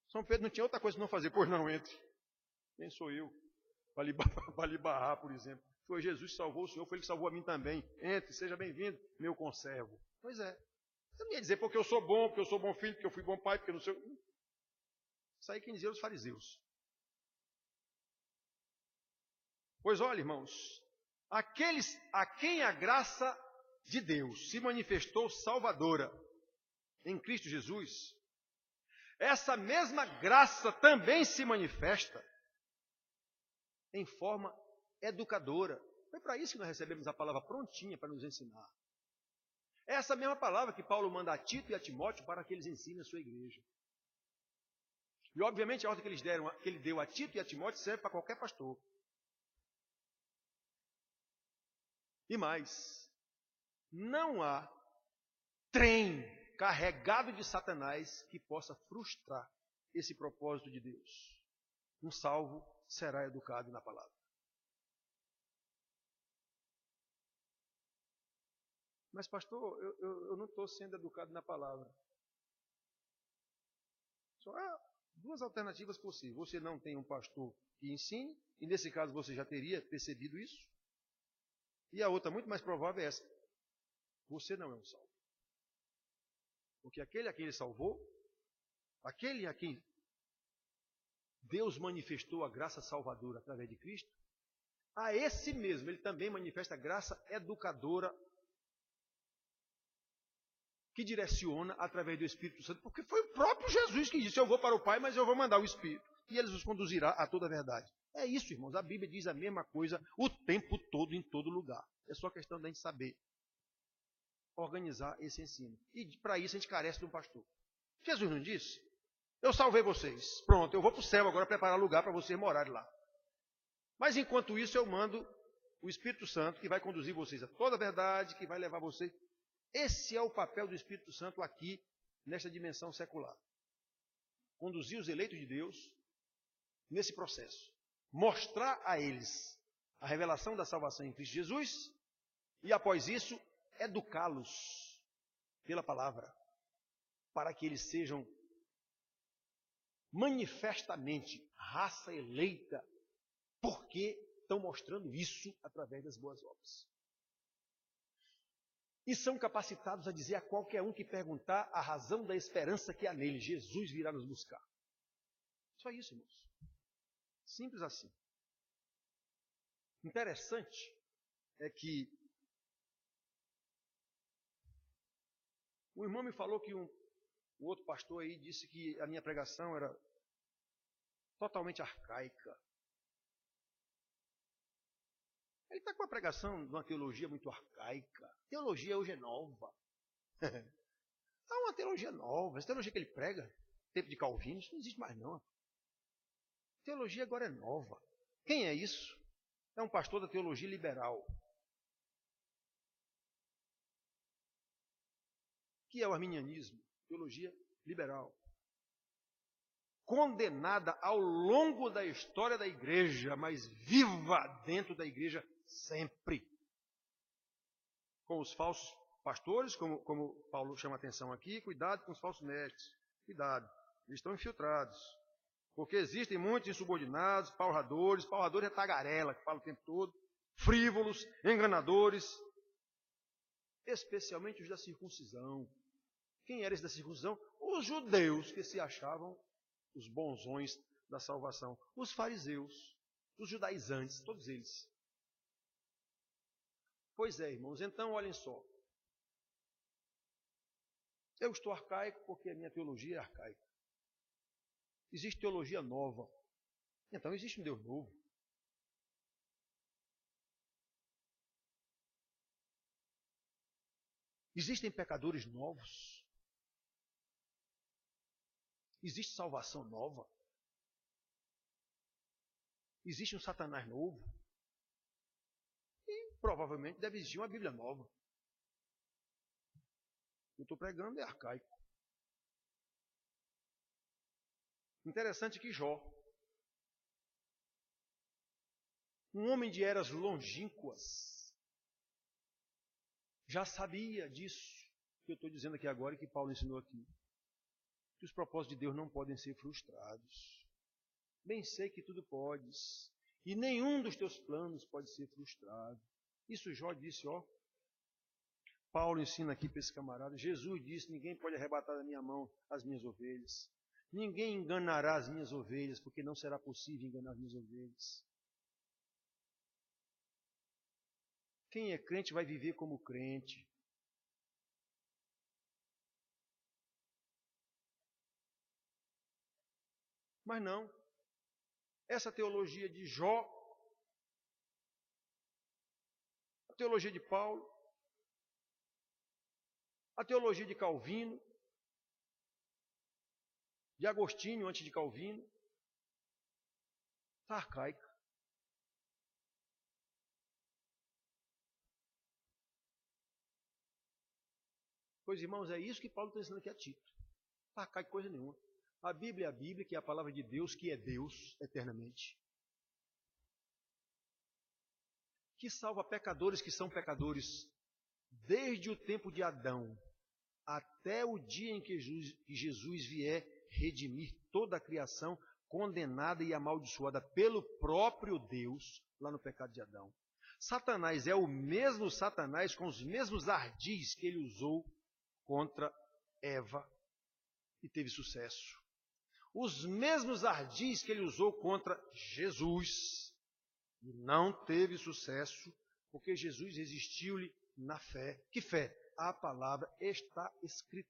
Speaker 1: São Pedro não tinha outra coisa que não fazer. Pois não, entre. Quem sou eu para lhe barrar, por exemplo? Foi Jesus que salvou o Senhor, foi ele que salvou a mim também. Entre, seja bem-vindo, meu conservo. Pois é. Você não ia dizer porque eu sou bom, porque eu sou bom filho, porque eu fui bom pai, porque eu não sei. Isso aí quem dizia os fariseus. Pois olha, irmãos, aqueles a quem a graça de Deus se manifestou salvadora em Cristo Jesus, essa mesma graça também se manifesta em forma educadora. Foi para isso que nós recebemos a palavra prontinha para nos ensinar. É essa mesma palavra que Paulo manda a Tito e a Timóteo para que eles ensinem a sua igreja. E obviamente a ordem que ele deu a Tito e a Timóteo serve para qualquer pastor. E mais, não há trem carregado de Satanás que possa frustrar esse propósito de Deus. Um salvo será educado na palavra. Mas pastor, eu não estou sendo educado na palavra. Só há duas alternativas possíveis. Você não tem um pastor que ensine, e nesse caso você já teria percebido isso. E a outra, muito mais provável, é essa: você não é um salvo. Porque aquele a quem ele salvou, aquele a quem Deus manifestou a graça salvadora através de Cristo, a esse mesmo ele também manifesta a graça educadora que direciona através do Espírito Santo, porque foi o próprio Jesus que disse: eu vou para o Pai, mas eu vou mandar o Espírito, e ele os conduzirá a toda a verdade. É isso, irmãos, a Bíblia diz a mesma coisa o tempo todo, em todo lugar. É só questão da gente saber organizar esse ensino. E para isso a gente carece de um pastor. Jesus não disse: eu salvei vocês, pronto, eu vou para o céu agora preparar lugar para vocês morarem lá. Mas enquanto isso eu mando o Espírito Santo, que vai conduzir vocês a toda a verdade, que vai levar vocês. Esse é o papel do Espírito Santo aqui, nesta dimensão secular. Conduzir os eleitos de Deus nesse processo. Mostrar a eles a revelação da salvação em Cristo Jesus e, após isso, educá-los pela palavra, para que eles sejam manifestamente raça eleita, porque estão mostrando isso através das boas obras. E são capacitados a dizer a qualquer um que perguntar a razão da esperança que há nele: Jesus virá nos buscar. Só isso, irmãos. Simples assim. Interessante é que o irmão me falou que o outro pastor aí disse que a minha pregação era totalmente arcaica. Ele está com a pregação de uma teologia muito arcaica. Teologia hoje é nova. É uma teologia nova. Essa teologia que ele prega, tempo de Calvino, isso não existe mais não. Teologia agora é nova. Quem é isso? É um pastor da teologia liberal. Que é o arminianismo, teologia liberal. Condenada ao longo da história da igreja, mas viva dentro da igreja sempre. Com os falsos pastores, como Paulo chama a atenção aqui, cuidado com os falsos mestres. Cuidado, eles estão infiltrados. Porque existem muitos insubordinados, palradores é tagarela, que fala o tempo todo, frívolos, enganadores. especialmente os da circuncisão. Quem era esse da circuncisão? Os judeus que se achavam os bonzões da salvação. Os fariseus, os judaizantes, todos eles. Pois é, irmãos, então olhem só. Eu estou arcaico porque a minha teologia é arcaica. Existe teologia nova. Então existe um Deus novo. Existem pecadores novos. Existe salvação nova. Existe um Satanás novo. E provavelmente deve existir uma Bíblia nova. O que eu estou pregando é arcaico. Interessante que Jó, um homem de eras longínquas, já sabia disso que eu estou dizendo aqui agora e que Paulo ensinou aqui. Que os propósitos de Deus não podem ser frustrados. Bem sei que tudo podes, e nenhum dos teus planos pode ser frustrado. Isso Jó disse, ó. Paulo ensina aqui para esse camarada. Jesus disse, ninguém pode arrebatar da minha mão as minhas ovelhas. Ninguém enganará as minhas ovelhas, porque não será possível enganar as minhas ovelhas. Quem é crente vai viver como crente. Mas não. Essa teologia de Jó, a teologia de Paulo, a teologia de Calvino, de Agostinho antes de Calvino, está arcaica. Pois, irmãos, é isso que Paulo está ensinando aqui a Tito. Está arcaico coisa nenhuma. A Bíblia é a Bíblia, que é a palavra de Deus, que é Deus eternamente. Que salva pecadores que são pecadores desde o tempo de Adão até o dia em que Jesus vier redimir toda a criação condenada e amaldiçoada pelo próprio Deus, lá no pecado de Adão. Satanás é o mesmo Satanás com os mesmos ardis que ele usou contra Eva e teve sucesso. Os mesmos ardis que ele usou contra Jesus e não teve sucesso, porque Jesus resistiu-lhe na fé. Que fé? A palavra está escrito.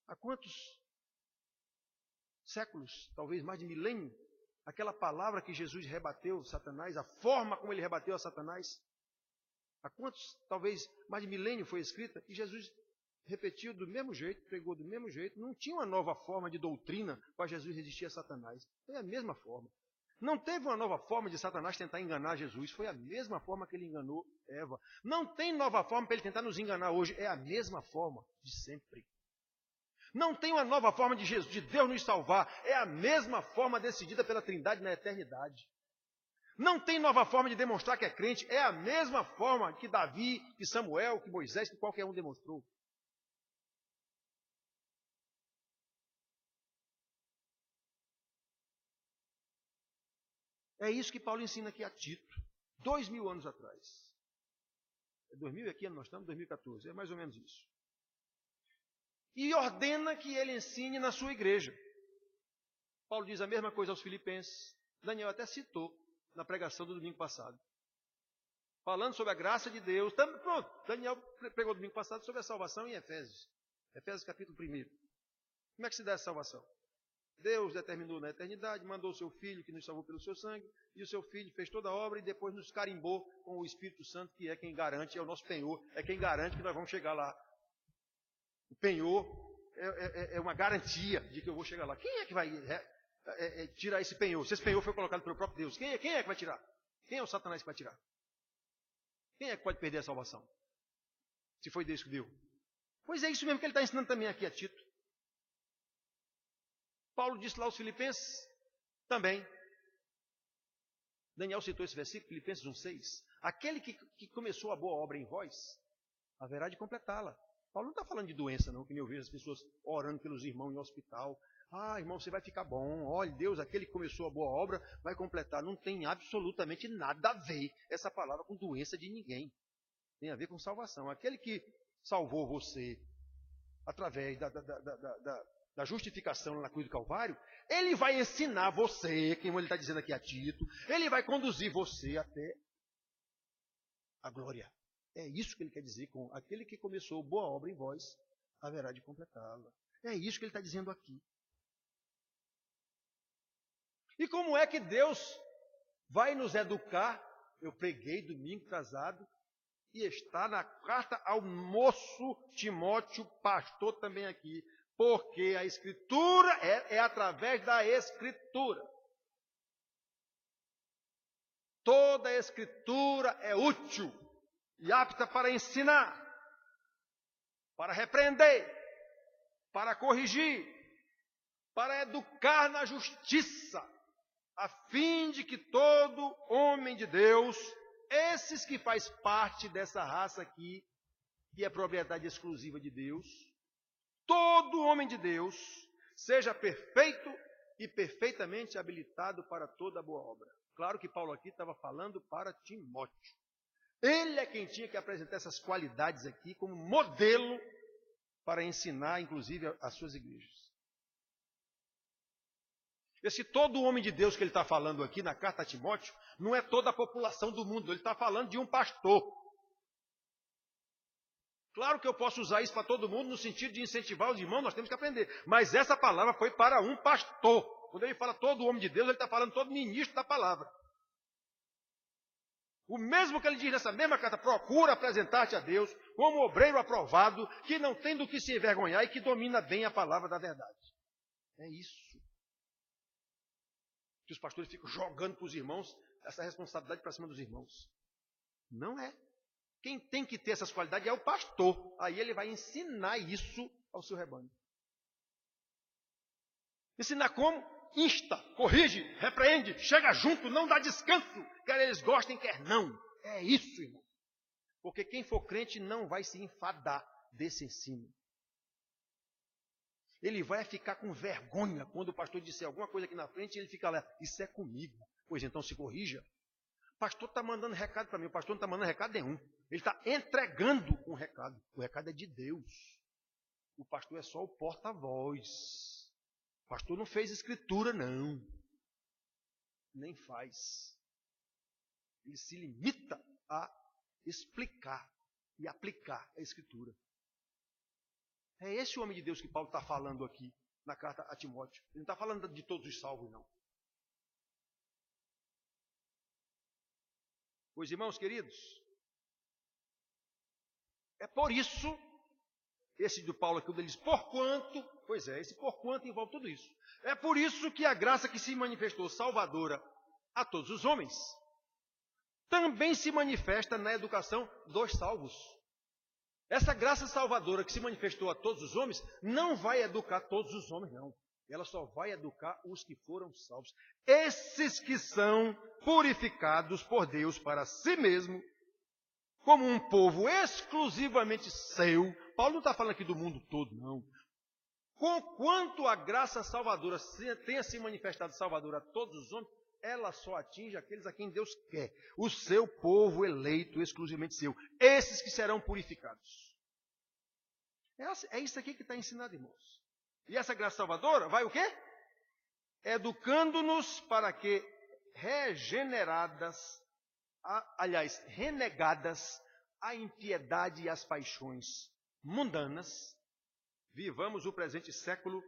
Speaker 1: Há quantos séculos, talvez mais de milênio, aquela palavra que Jesus rebateu Satanás, a forma como ele rebateu a Satanás, há quantos, talvez mais de milênio foi escrita, e Jesus repetiu do mesmo jeito, pregou do mesmo jeito, não tinha uma nova forma de doutrina para Jesus resistir a Satanás, foi a mesma forma. Não teve uma nova forma de Satanás tentar enganar Jesus, foi a mesma forma que ele enganou Eva. Não tem nova forma para ele tentar nos enganar hoje, é a mesma forma de sempre. Não tem uma nova forma de Deus nos salvar, é a mesma forma decidida pela Trindade na eternidade. Não tem nova forma de demonstrar que é crente, é a mesma forma que Davi, que Samuel, que Moisés, que qualquer um demonstrou. É isso que Paulo ensina aqui a Tito, 2000 anos atrás. É 2000 e aqui nós estamos, 2014, é mais ou menos isso. E ordena que ele ensine na sua igreja. Paulo diz a mesma coisa aos Filipenses. Daniel até citou na pregação do domingo passado. Falando sobre a graça de Deus. Pronto, Daniel pregou domingo passado sobre a salvação em Efésios. Efésios capítulo 1. Como é que se dá essa salvação? Deus determinou na eternidade, mandou o seu Filho que nos salvou pelo seu sangue, e o seu Filho fez toda a obra e depois nos carimbou com o Espírito Santo, que é quem garante, é o nosso penhor, é quem garante que nós vamos chegar lá. O penhor é uma garantia de que eu vou chegar lá. Quem é que vai tirar esse penhor? Se esse penhor foi colocado pelo próprio Deus, quem é que vai tirar? Quem é o Satanás que vai tirar? Quem é que pode perder a salvação? Se foi Deus que deu. Pois é isso mesmo que ele está ensinando também aqui a Tito. Paulo disse lá aos Filipenses também. Daniel citou esse versículo, Filipenses 1,6. Aquele que começou a boa obra em vós, haverá de completá-la Paulo não está falando de doença, não, que nem eu vejo as pessoas orando pelos irmãos em hospital. Ah, irmão, você vai ficar bom. Olha, Deus, aquele que começou a boa obra, vai completar. Não tem absolutamente nada a ver essa palavra com doença de ninguém. Tem a ver com salvação. Aquele que salvou você através da justificação na cruz do Calvário, ele vai ensinar você, como ele está dizendo aqui a Tito, ele vai conduzir você até a glória. É isso que ele quer dizer com aquele que começou boa obra em vós, haverá de completá-la. É isso que ele está dizendo aqui. E como é que Deus vai nos educar? Eu preguei domingo atrasado e está na carta ao moço Timóteo, pastor também aqui, porque a Escritura é através da Escritura. Toda a Escritura é útil e apta para ensinar, para repreender, para corrigir, para educar na justiça, a fim de que todo homem de Deus, esses que faz parte dessa raça aqui, que é propriedade exclusiva de Deus, todo homem de Deus seja perfeito e perfeitamente habilitado para toda boa obra. Claro que Paulo aqui estava falando para Timóteo. Ele é quem tinha que apresentar essas qualidades aqui como modelo para ensinar, inclusive, as suas igrejas. Esse todo homem de Deus que ele está falando aqui na carta a Timóteo, não é toda a população do mundo, ele está falando de um pastor. Claro que eu posso usar isso para todo mundo no sentido de incentivar os irmãos, nós temos que aprender. Mas essa palavra foi para um pastor. Quando ele fala todo homem de Deus, ele está falando todo ministro da palavra. O mesmo que ele diz nessa mesma carta, procura apresentar-te a Deus como obreiro aprovado, que não tem do que se envergonhar e que domina bem a palavra da verdade. É isso. Que os pastores ficam jogando para os irmãos essa responsabilidade para cima dos irmãos. Não é. Quem tem que ter essas qualidades é o pastor. Aí ele vai ensinar isso ao seu rebanho. Ensinar como? Insta, corrige, repreende, chega junto, não dá descanso. Quer eles gostem, quer não. É isso, irmão. Porque quem for crente não vai se enfadar desse ensino. Ele vai ficar com vergonha quando o pastor disser alguma coisa aqui na frente e ele fica lá, isso é comigo. Pois então se corrija. O pastor está mandando recado para mim, o pastor não está mandando recado nenhum. Ele está entregando um recado. O recado é de Deus. O pastor é só o porta-voz. O pastor não fez escritura, não. Nem faz. Ele se limita a explicar e aplicar a escritura. É esse o homem de Deus que Paulo está falando aqui na carta a Timóteo. Ele não está falando de todos os salvos, não. Pois, irmãos queridos, é por isso, esse do Paulo aqui, quando ele diz porquanto, pois é, esse porquanto envolve tudo isso. É por isso que a graça que se manifestou salvadora a todos os homens, também se manifesta na educação dos salvos. Essa graça salvadora que se manifestou a todos os homens, não vai educar todos os homens, não. Ela só vai educar os que foram salvos. Esses que são purificados por Deus para si mesmo, como um povo exclusivamente seu. Paulo não está falando aqui do mundo todo, não. Conquanto a graça salvadora tenha se manifestado salvadora a todos os homens, ela só atinge aqueles a quem Deus quer. O seu povo eleito, exclusivamente seu. Esses que serão purificados. É isso aqui que está ensinado, irmãos. E essa graça salvadora vai o quê? Educando-nos para que renegadas a impiedade e as paixões mundanas, vivamos o presente século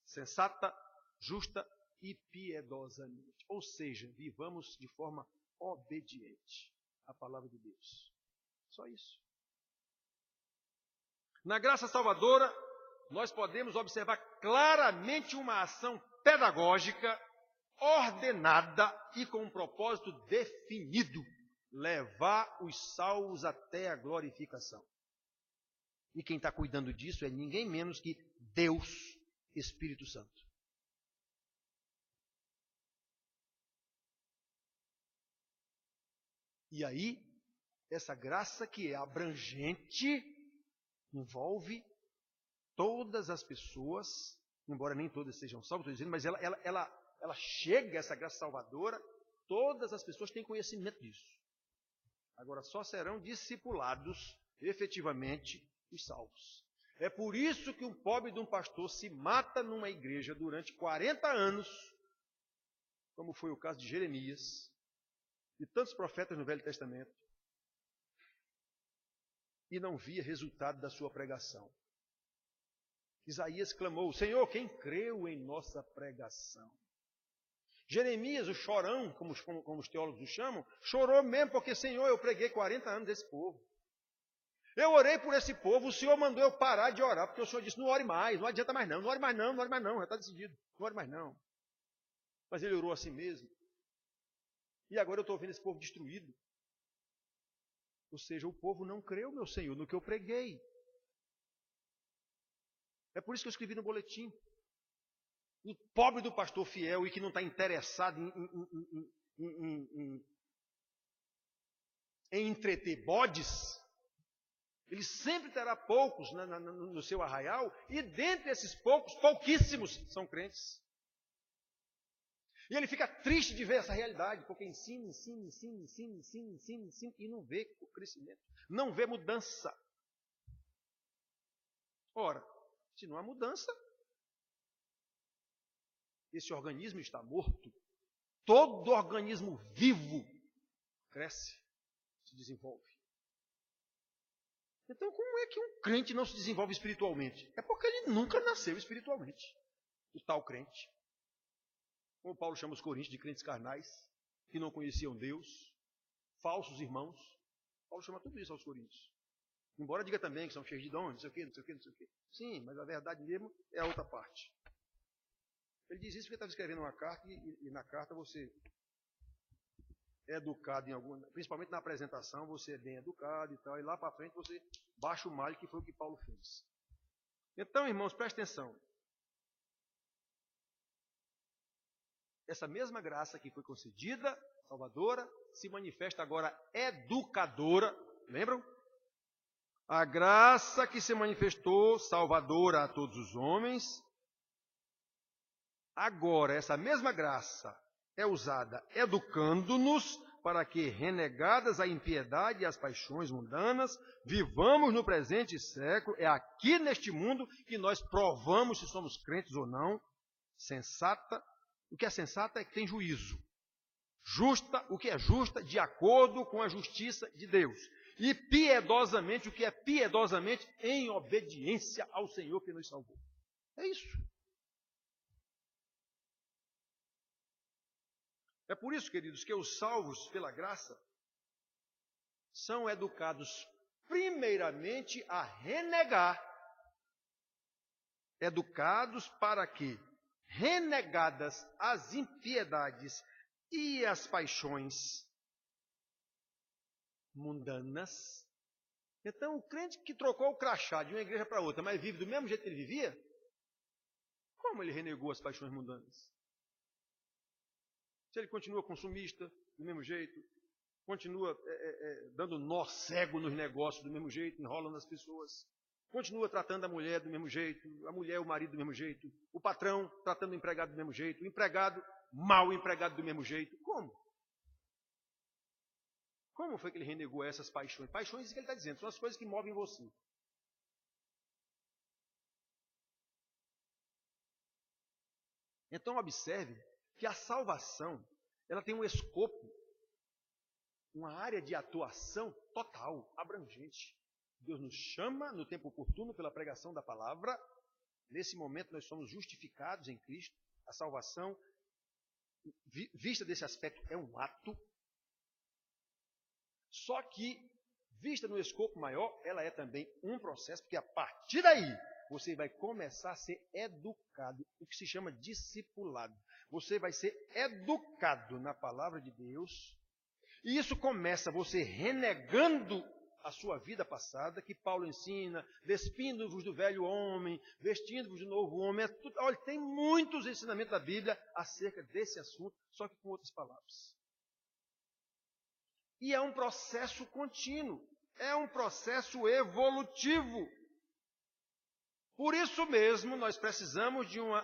Speaker 1: sensata, justa e piedosamente. Ou seja, vivamos de forma obediente à palavra de Deus. Só isso. Na graça salvadora, nós podemos observar claramente uma ação pedagógica, ordenada e com um propósito definido, levar os salvos até a glorificação. E quem está cuidando disso é ninguém menos que Deus, Espírito Santo. E aí, essa graça que é abrangente, envolve todas as pessoas, embora nem todas sejam salvas, estou dizendo, mas ela chega, essa graça salvadora, todas as pessoas têm conhecimento disso. Agora, só serão discipulados, efetivamente, os salvos. É por isso que um pobre de um pastor se mata numa igreja durante 40 anos, como foi o caso de Jeremias, e tantos profetas no Velho Testamento, e não via resultado da sua pregação. Isaías clamou: Senhor, quem creu em nossa pregação? Jeremias, o chorão, como os teólogos o chamam, chorou mesmo, porque, Senhor, eu preguei 40 anos desse povo. Eu orei por esse povo, o Senhor mandou eu parar de orar, porque o Senhor disse, não ore mais, não adianta mais não, não ore mais não, não ore mais não, já está decidido, não ore mais não. Mas ele orou assim mesmo. E agora eu estou vendo esse povo destruído. Ou seja, o povo não creu, meu Senhor, no que eu preguei. É por isso que eu escrevi no boletim. O pobre do pastor fiel e que não está interessado em entreter bodes, ele sempre terá poucos no seu arraial, e dentre esses poucos, pouquíssimos são crentes. E ele fica triste de ver essa realidade, porque ensina, e não vê o crescimento, não vê mudança. Ora, se não há mudança, esse organismo está morto. Todo organismo vivo cresce, se desenvolve. Então, como é que um crente não se desenvolve espiritualmente? É porque ele nunca nasceu espiritualmente, o tal crente. Como Paulo chama os coríntios de crentes carnais, que não conheciam Deus, falsos irmãos. Paulo chama tudo isso aos coríntios. Embora diga também que são cheios de dons, não sei o quê, não sei o quê, não sei o quê. Sim, mas a verdade mesmo é a outra parte. Ele diz isso porque estava escrevendo uma carta e na carta você é educado em alguma, principalmente na apresentação, você é bem educado e tal, e lá para frente você baixa o malho, que foi o que Paulo fez. Então, irmãos, preste atenção. Essa mesma graça que foi concedida, salvadora, se manifesta agora educadora, lembram? A graça que se manifestou salvadora a todos os homens, agora essa mesma graça é usada educando-nos para que, renegadas a impiedade e as paixões mundanas, vivamos no presente século. É aqui neste mundo que nós provamos se somos crentes ou não. Sensata. O que é sensata é que tem juízo. Justa, o que é justa, de acordo com a justiça de Deus. E piedosamente, o que é piedosamente, em obediência ao Senhor que nos salvou. É isso. É por isso, queridos, que os salvos pela graça são educados primeiramente a renegar. Educados para que, renegadas as impiedades e as paixões mundanas. Então, o crente que trocou o crachá de uma igreja para outra, mas vive do mesmo jeito que ele vivia, como ele renegou as paixões mundanas? Se ele continua consumista do mesmo jeito, continua dando nó cego nos negócios do mesmo jeito, enrolando as pessoas, continua tratando a mulher do mesmo jeito, a mulher o marido do mesmo jeito, o patrão tratando o empregado do mesmo jeito, o empregado mal empregado do mesmo jeito. Como? Como foi que ele renegou essas paixões? Paixões, isso que ele está dizendo, são as coisas que movem você. Então observe que a salvação, ela tem um escopo, uma área de atuação total, abrangente. Deus nos chama no tempo oportuno pela pregação da palavra. Nesse momento nós somos justificados em Cristo. A salvação, vista desse aspecto, é um ato. Só que, vista no escopo maior, ela é também um processo, porque a partir daí você vai começar a ser educado, o que se chama discipulado. Você vai ser educado na palavra de Deus, e isso começa você renegando a sua vida passada, que Paulo ensina, despindo-vos do velho homem, vestindo-vos do novo homem. Olha, tem muitos ensinamentos da Bíblia acerca desse assunto, só que com outras palavras. E é um processo contínuo, é um processo evolutivo. Por isso mesmo, nós precisamos de uma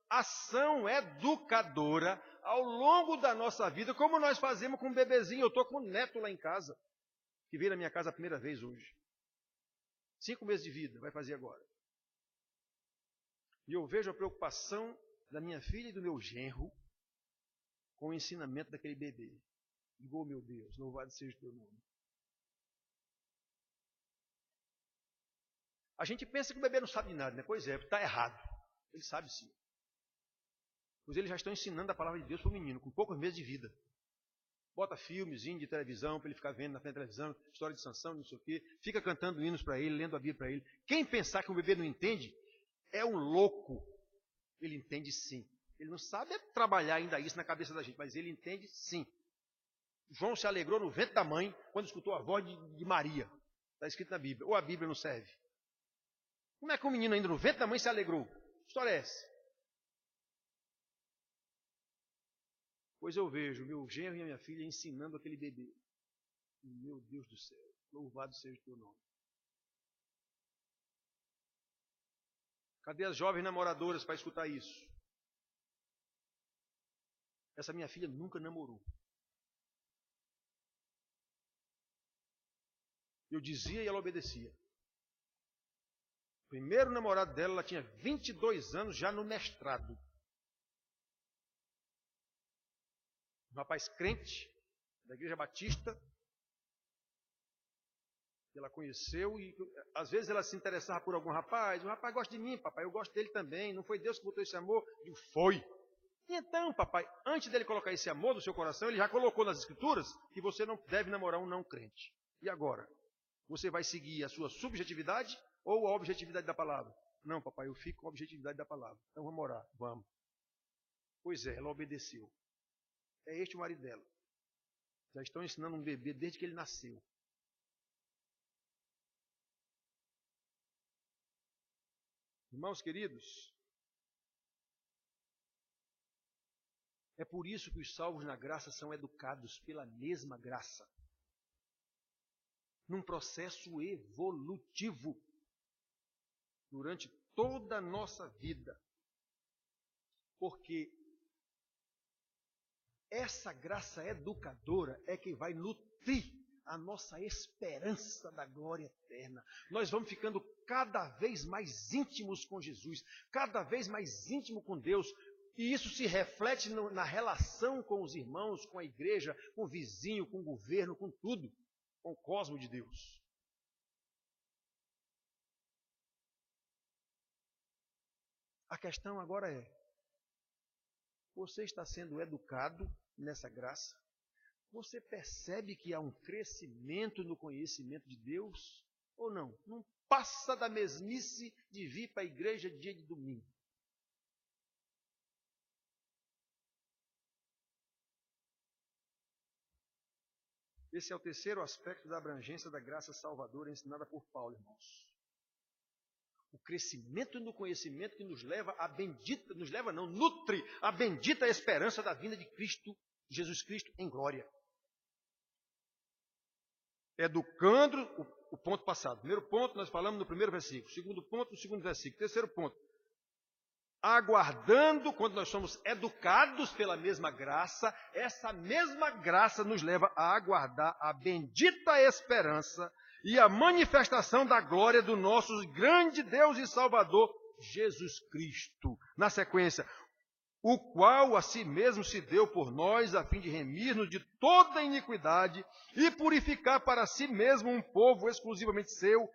Speaker 1: ação educadora ao longo da nossa vida, como nós fazemos com um bebezinho. Eu estou com um neto lá em casa, que veio na minha casa a primeira vez hoje. 5 meses de vida, vai fazer agora. E eu vejo a preocupação da minha filha e do meu genro com o ensinamento daquele bebê. Digo, oh, meu Deus, louvado seja o teu nome. A gente pensa que o bebê não sabe de nada, né? Pois é, está errado. Ele sabe sim. Pois eles já estão ensinando a palavra de Deus para o menino, com poucos meses de vida. Bota filmezinho de televisão para ele ficar vendo na frente da televisão, história de Sansão, não sei o quê. Fica cantando hinos para ele, lendo a Bíblia para ele. Quem pensar que o bebê não entende, é um louco. Ele entende sim. Ele não sabe trabalhar ainda isso na cabeça da gente, mas ele entende sim. João se alegrou no ventre da mãe quando escutou a voz de Maria. Está escrito na Bíblia. Ou a Bíblia não serve? Como é que um menino ainda no ventre da mãe se alegrou? Que história é essa? Pois eu vejo meu genro e a minha filha ensinando aquele bebê. Meu Deus do céu, louvado seja o teu nome. Cadê as jovens namoradoras para escutar isso? Essa minha filha nunca namorou. Eu dizia e ela obedecia. O primeiro namorado dela, ela tinha 22 anos já no mestrado. Um rapaz crente, da Igreja Batista, que ela conheceu, e às vezes ela se interessava por algum rapaz. O rapaz gosta de mim, papai, eu gosto dele também. Não foi Deus que botou esse amor? Eu digo, foi. E então, papai, antes dele colocar esse amor no seu coração, ele já colocou nas Escrituras que você não deve namorar um não crente. E agora? Você vai seguir a sua subjetividade ou a objetividade da palavra? Não, papai, eu fico com a objetividade da palavra. Então vamos orar, vamos. Pois é, ela obedeceu. É este o marido dela. Já estão ensinando um bebê desde que ele nasceu. Irmãos queridos, é por isso que os salvos na graça são educados pela mesma graça. Num processo evolutivo. Durante toda a nossa vida. Porque essa graça educadora é que vai nutrir a nossa esperança da glória eterna. Nós vamos ficando cada vez mais íntimos com Jesus, cada vez mais íntimo com Deus, e isso se reflete na relação com os irmãos, com a igreja, com o vizinho, com o governo, com tudo, com o cosmo de Deus. A questão agora é, você está sendo educado nessa graça? Você percebe que há um crescimento no conhecimento de Deus? Ou não? Não passa da mesmice de vir para a igreja dia de domingo. Esse é o terceiro aspecto da abrangência da graça salvadora ensinada por Paulo, irmãos. O crescimento no conhecimento que nos leva a bendita, nutre a bendita esperança da vinda de Cristo, Jesus Cristo em glória. Educando o ponto passado. Primeiro ponto, nós falamos no primeiro versículo. Segundo ponto, no segundo versículo. Terceiro ponto. Aguardando, quando nós somos educados pela mesma graça, essa mesma graça nos leva a aguardar a bendita esperança e a manifestação da glória do nosso grande Deus e Salvador, Jesus Cristo. Na sequência, o qual a si mesmo se deu por nós, a fim de remir-nos de toda iniquidade e purificar para si mesmo um povo exclusivamente seu,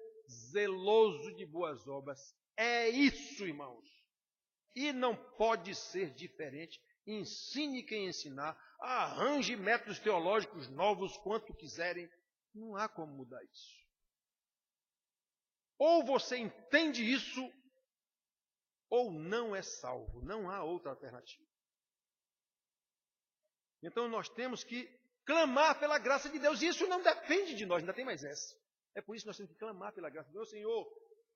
Speaker 1: zeloso de boas obras. É isso, irmãos. E não pode ser diferente. Ensine quem ensinar, arranje métodos teológicos novos quanto quiserem. Não há como mudar isso. Ou você entende isso, ou não é salvo. Não há outra alternativa. Então nós temos que clamar pela graça de Deus. E isso não depende de nós, ainda tem mais essa. É por isso que nós temos que clamar pela graça de Deus. Senhor,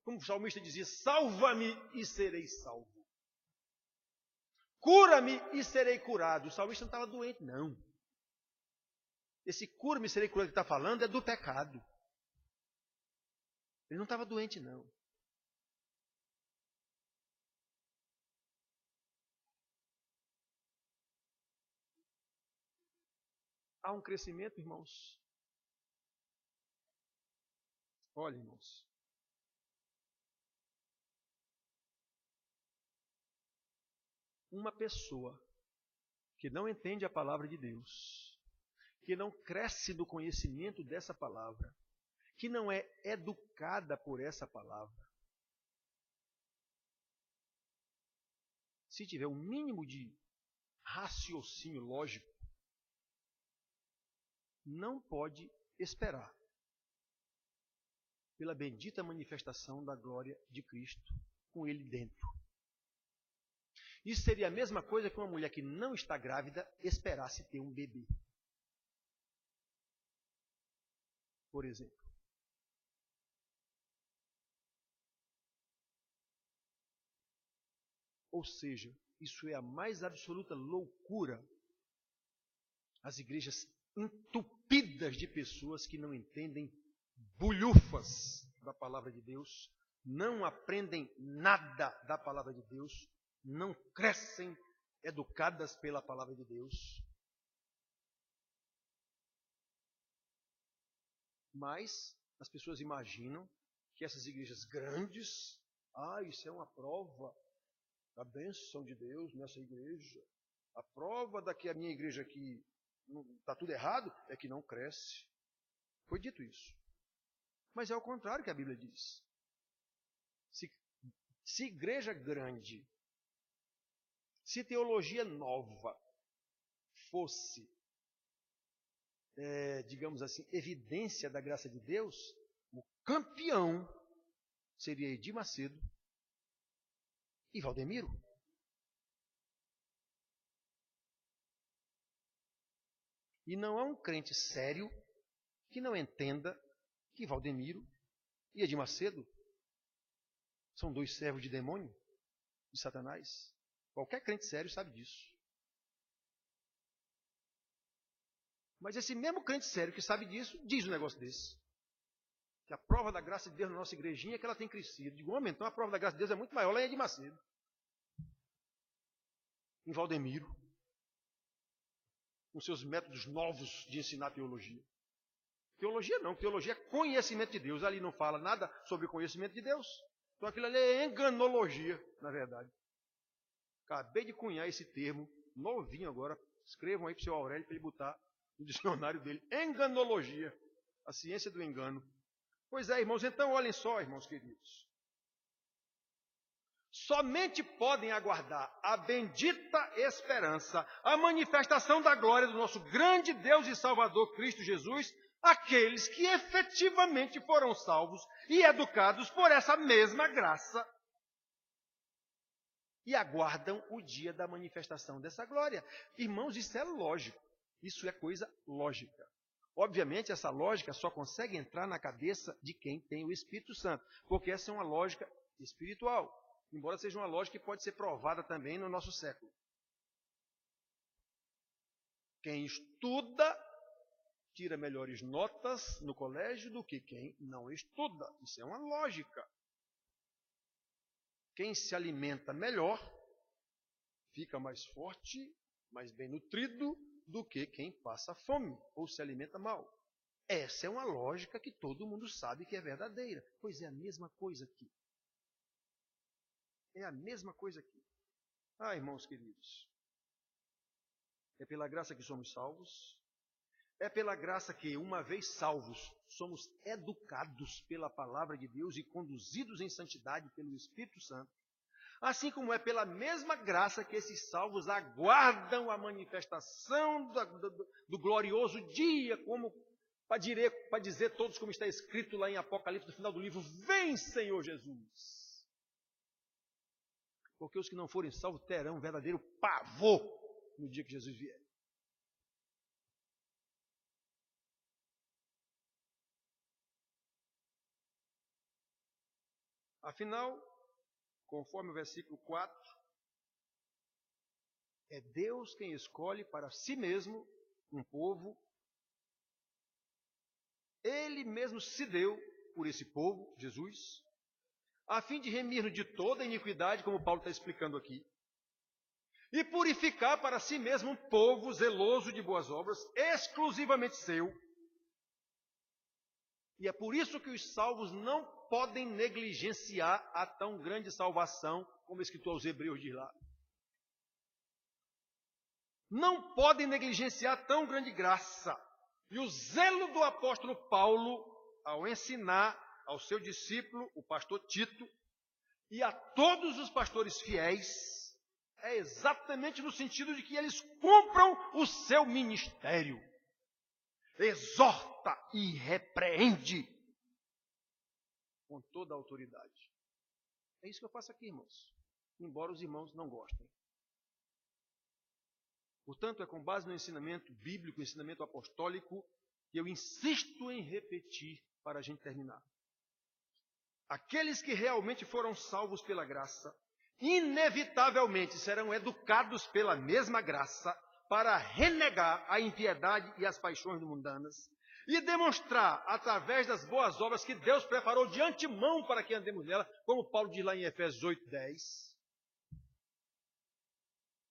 Speaker 1: como o salmista dizia, salva-me e serei salvo. Cura-me e serei curado. O salmista não estava doente, não. Esse cura-me e serei curado que está falando é do pecado. Ele não estava doente, não. há um crescimento, irmãos. Olha, irmãos. Uma pessoa que não entende a palavra de Deus, que não cresce no conhecimento dessa palavra, que não é educada por essa palavra, se tiver um mínimo de raciocínio lógico, não pode esperar pela bendita manifestação da glória de Cristo com Ele dentro. Isso seria a mesma coisa que uma mulher que não está grávida esperasse ter um bebê. Por exemplo. Ou seja, isso é a mais absoluta loucura. As igrejas entupidas de pessoas que não entendem bulhufas da palavra de Deus, não aprendem nada da palavra de Deus, não crescem educadas pela palavra de Deus. Mas as pessoas imaginam que essas igrejas grandes, isso é uma prova da bênção de Deus nessa igreja. A prova da que a minha igreja aqui está tudo errado é que não cresce. Foi dito isso. Mas é o contrário que a Bíblia diz. Se igreja grande, se teologia nova fosse, digamos assim, evidência da graça de Deus, o campeão seria Edir Macedo e Valdemiro. E não há um crente sério que não entenda que Valdemiro e Edir Macedo são dois servos de demônio, de Satanás. Qualquer crente sério sabe disso. Mas esse mesmo crente sério que sabe disso, diz um negócio desse. Que a prova da graça de Deus na nossa igrejinha é que ela tem crescido. Digo, homem, então a prova da graça de Deus é muito maior lá em Edir Macedo. Em Valdemiro. Com seus métodos novos de ensinar teologia. Teologia não, teologia é conhecimento de Deus. Ali não fala nada sobre o conhecimento de Deus. Então aquilo ali é enganologia, na verdade. Acabei de cunhar esse termo, novinho agora. Escrevam aí para o seu Aurélio para ele botar no dicionário dele. Enganologia, a ciência do engano. Pois é, irmãos, então olhem só, irmãos queridos. Somente podem aguardar a bendita esperança, a manifestação da glória do nosso grande Deus e Salvador Cristo Jesus, aqueles que efetivamente foram salvos e educados por essa mesma graça e aguardam o dia da manifestação dessa glória. Irmãos, isso é lógico, isso é coisa lógica. Obviamente, essa lógica só consegue entrar na cabeça de quem tem o Espírito Santo, porque essa é uma lógica espiritual, embora seja uma lógica que pode ser provada também no nosso século. Quem estuda tira melhores notas no colégio do que quem não estuda. Isso é uma lógica. Quem se alimenta melhor fica mais forte, mais bem nutrido do que quem passa fome ou se alimenta mal. Essa é uma lógica que todo mundo sabe que é verdadeira. Pois é a mesma coisa aqui. É a mesma coisa aqui. Irmãos queridos, é pela graça que somos salvos. É pela graça que, uma vez salvos, somos educados pela palavra de Deus e conduzidos em santidade pelo Espírito Santo. Assim como é pela mesma graça que esses salvos aguardam a manifestação do glorioso dia, como para dizer todos, como está escrito lá em Apocalipse, no final do livro, vem, Senhor Jesus. Porque os que não forem salvos terão um verdadeiro pavor no dia que Jesus vier. Afinal, conforme o versículo 4, é Deus quem escolhe para si mesmo um povo. Ele mesmo se deu por esse povo, Jesus, a fim de remir-nos de toda a iniquidade, como Paulo está explicando aqui, e purificar para si mesmo um povo zeloso de boas obras, exclusivamente seu. E é por isso que os salvos não podem negligenciar a tão grande salvação, como o escritor aos Hebreus diz lá. Não podem negligenciar tão grande graça. E o zelo do apóstolo Paulo, ao ensinar ao seu discípulo, o pastor Tito, e a todos os pastores fiéis, é exatamente no sentido de que eles cumpram o seu ministério. Exorta e repreende com toda a autoridade. É isso que eu faço aqui, irmãos, embora os irmãos não gostem. Portanto, é com base no ensinamento bíblico, ensinamento apostólico, que eu insisto em repetir para a gente terminar. Aqueles que realmente foram salvos pela graça, inevitavelmente serão educados pela mesma graça para renegar a impiedade e as paixões mundanas e demonstrar, através das boas obras que Deus preparou de antemão para que andemos nela, como Paulo diz lá em Efésios 8:10,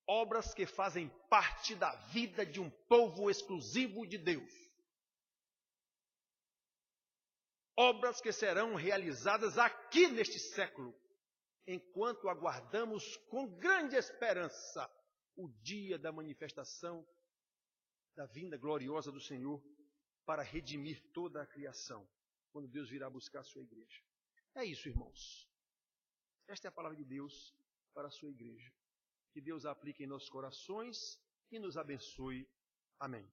Speaker 1: obras que fazem parte da vida de um povo exclusivo de Deus. Obras que serão realizadas aqui neste século, enquanto aguardamos com grande esperança o dia da manifestação da vinda gloriosa do Senhor para redimir toda a criação, quando Deus virá buscar a sua igreja. É isso, irmãos. Esta é a palavra de Deus para a sua igreja. Que Deus a aplique em nossos corações e nos abençoe. Amém.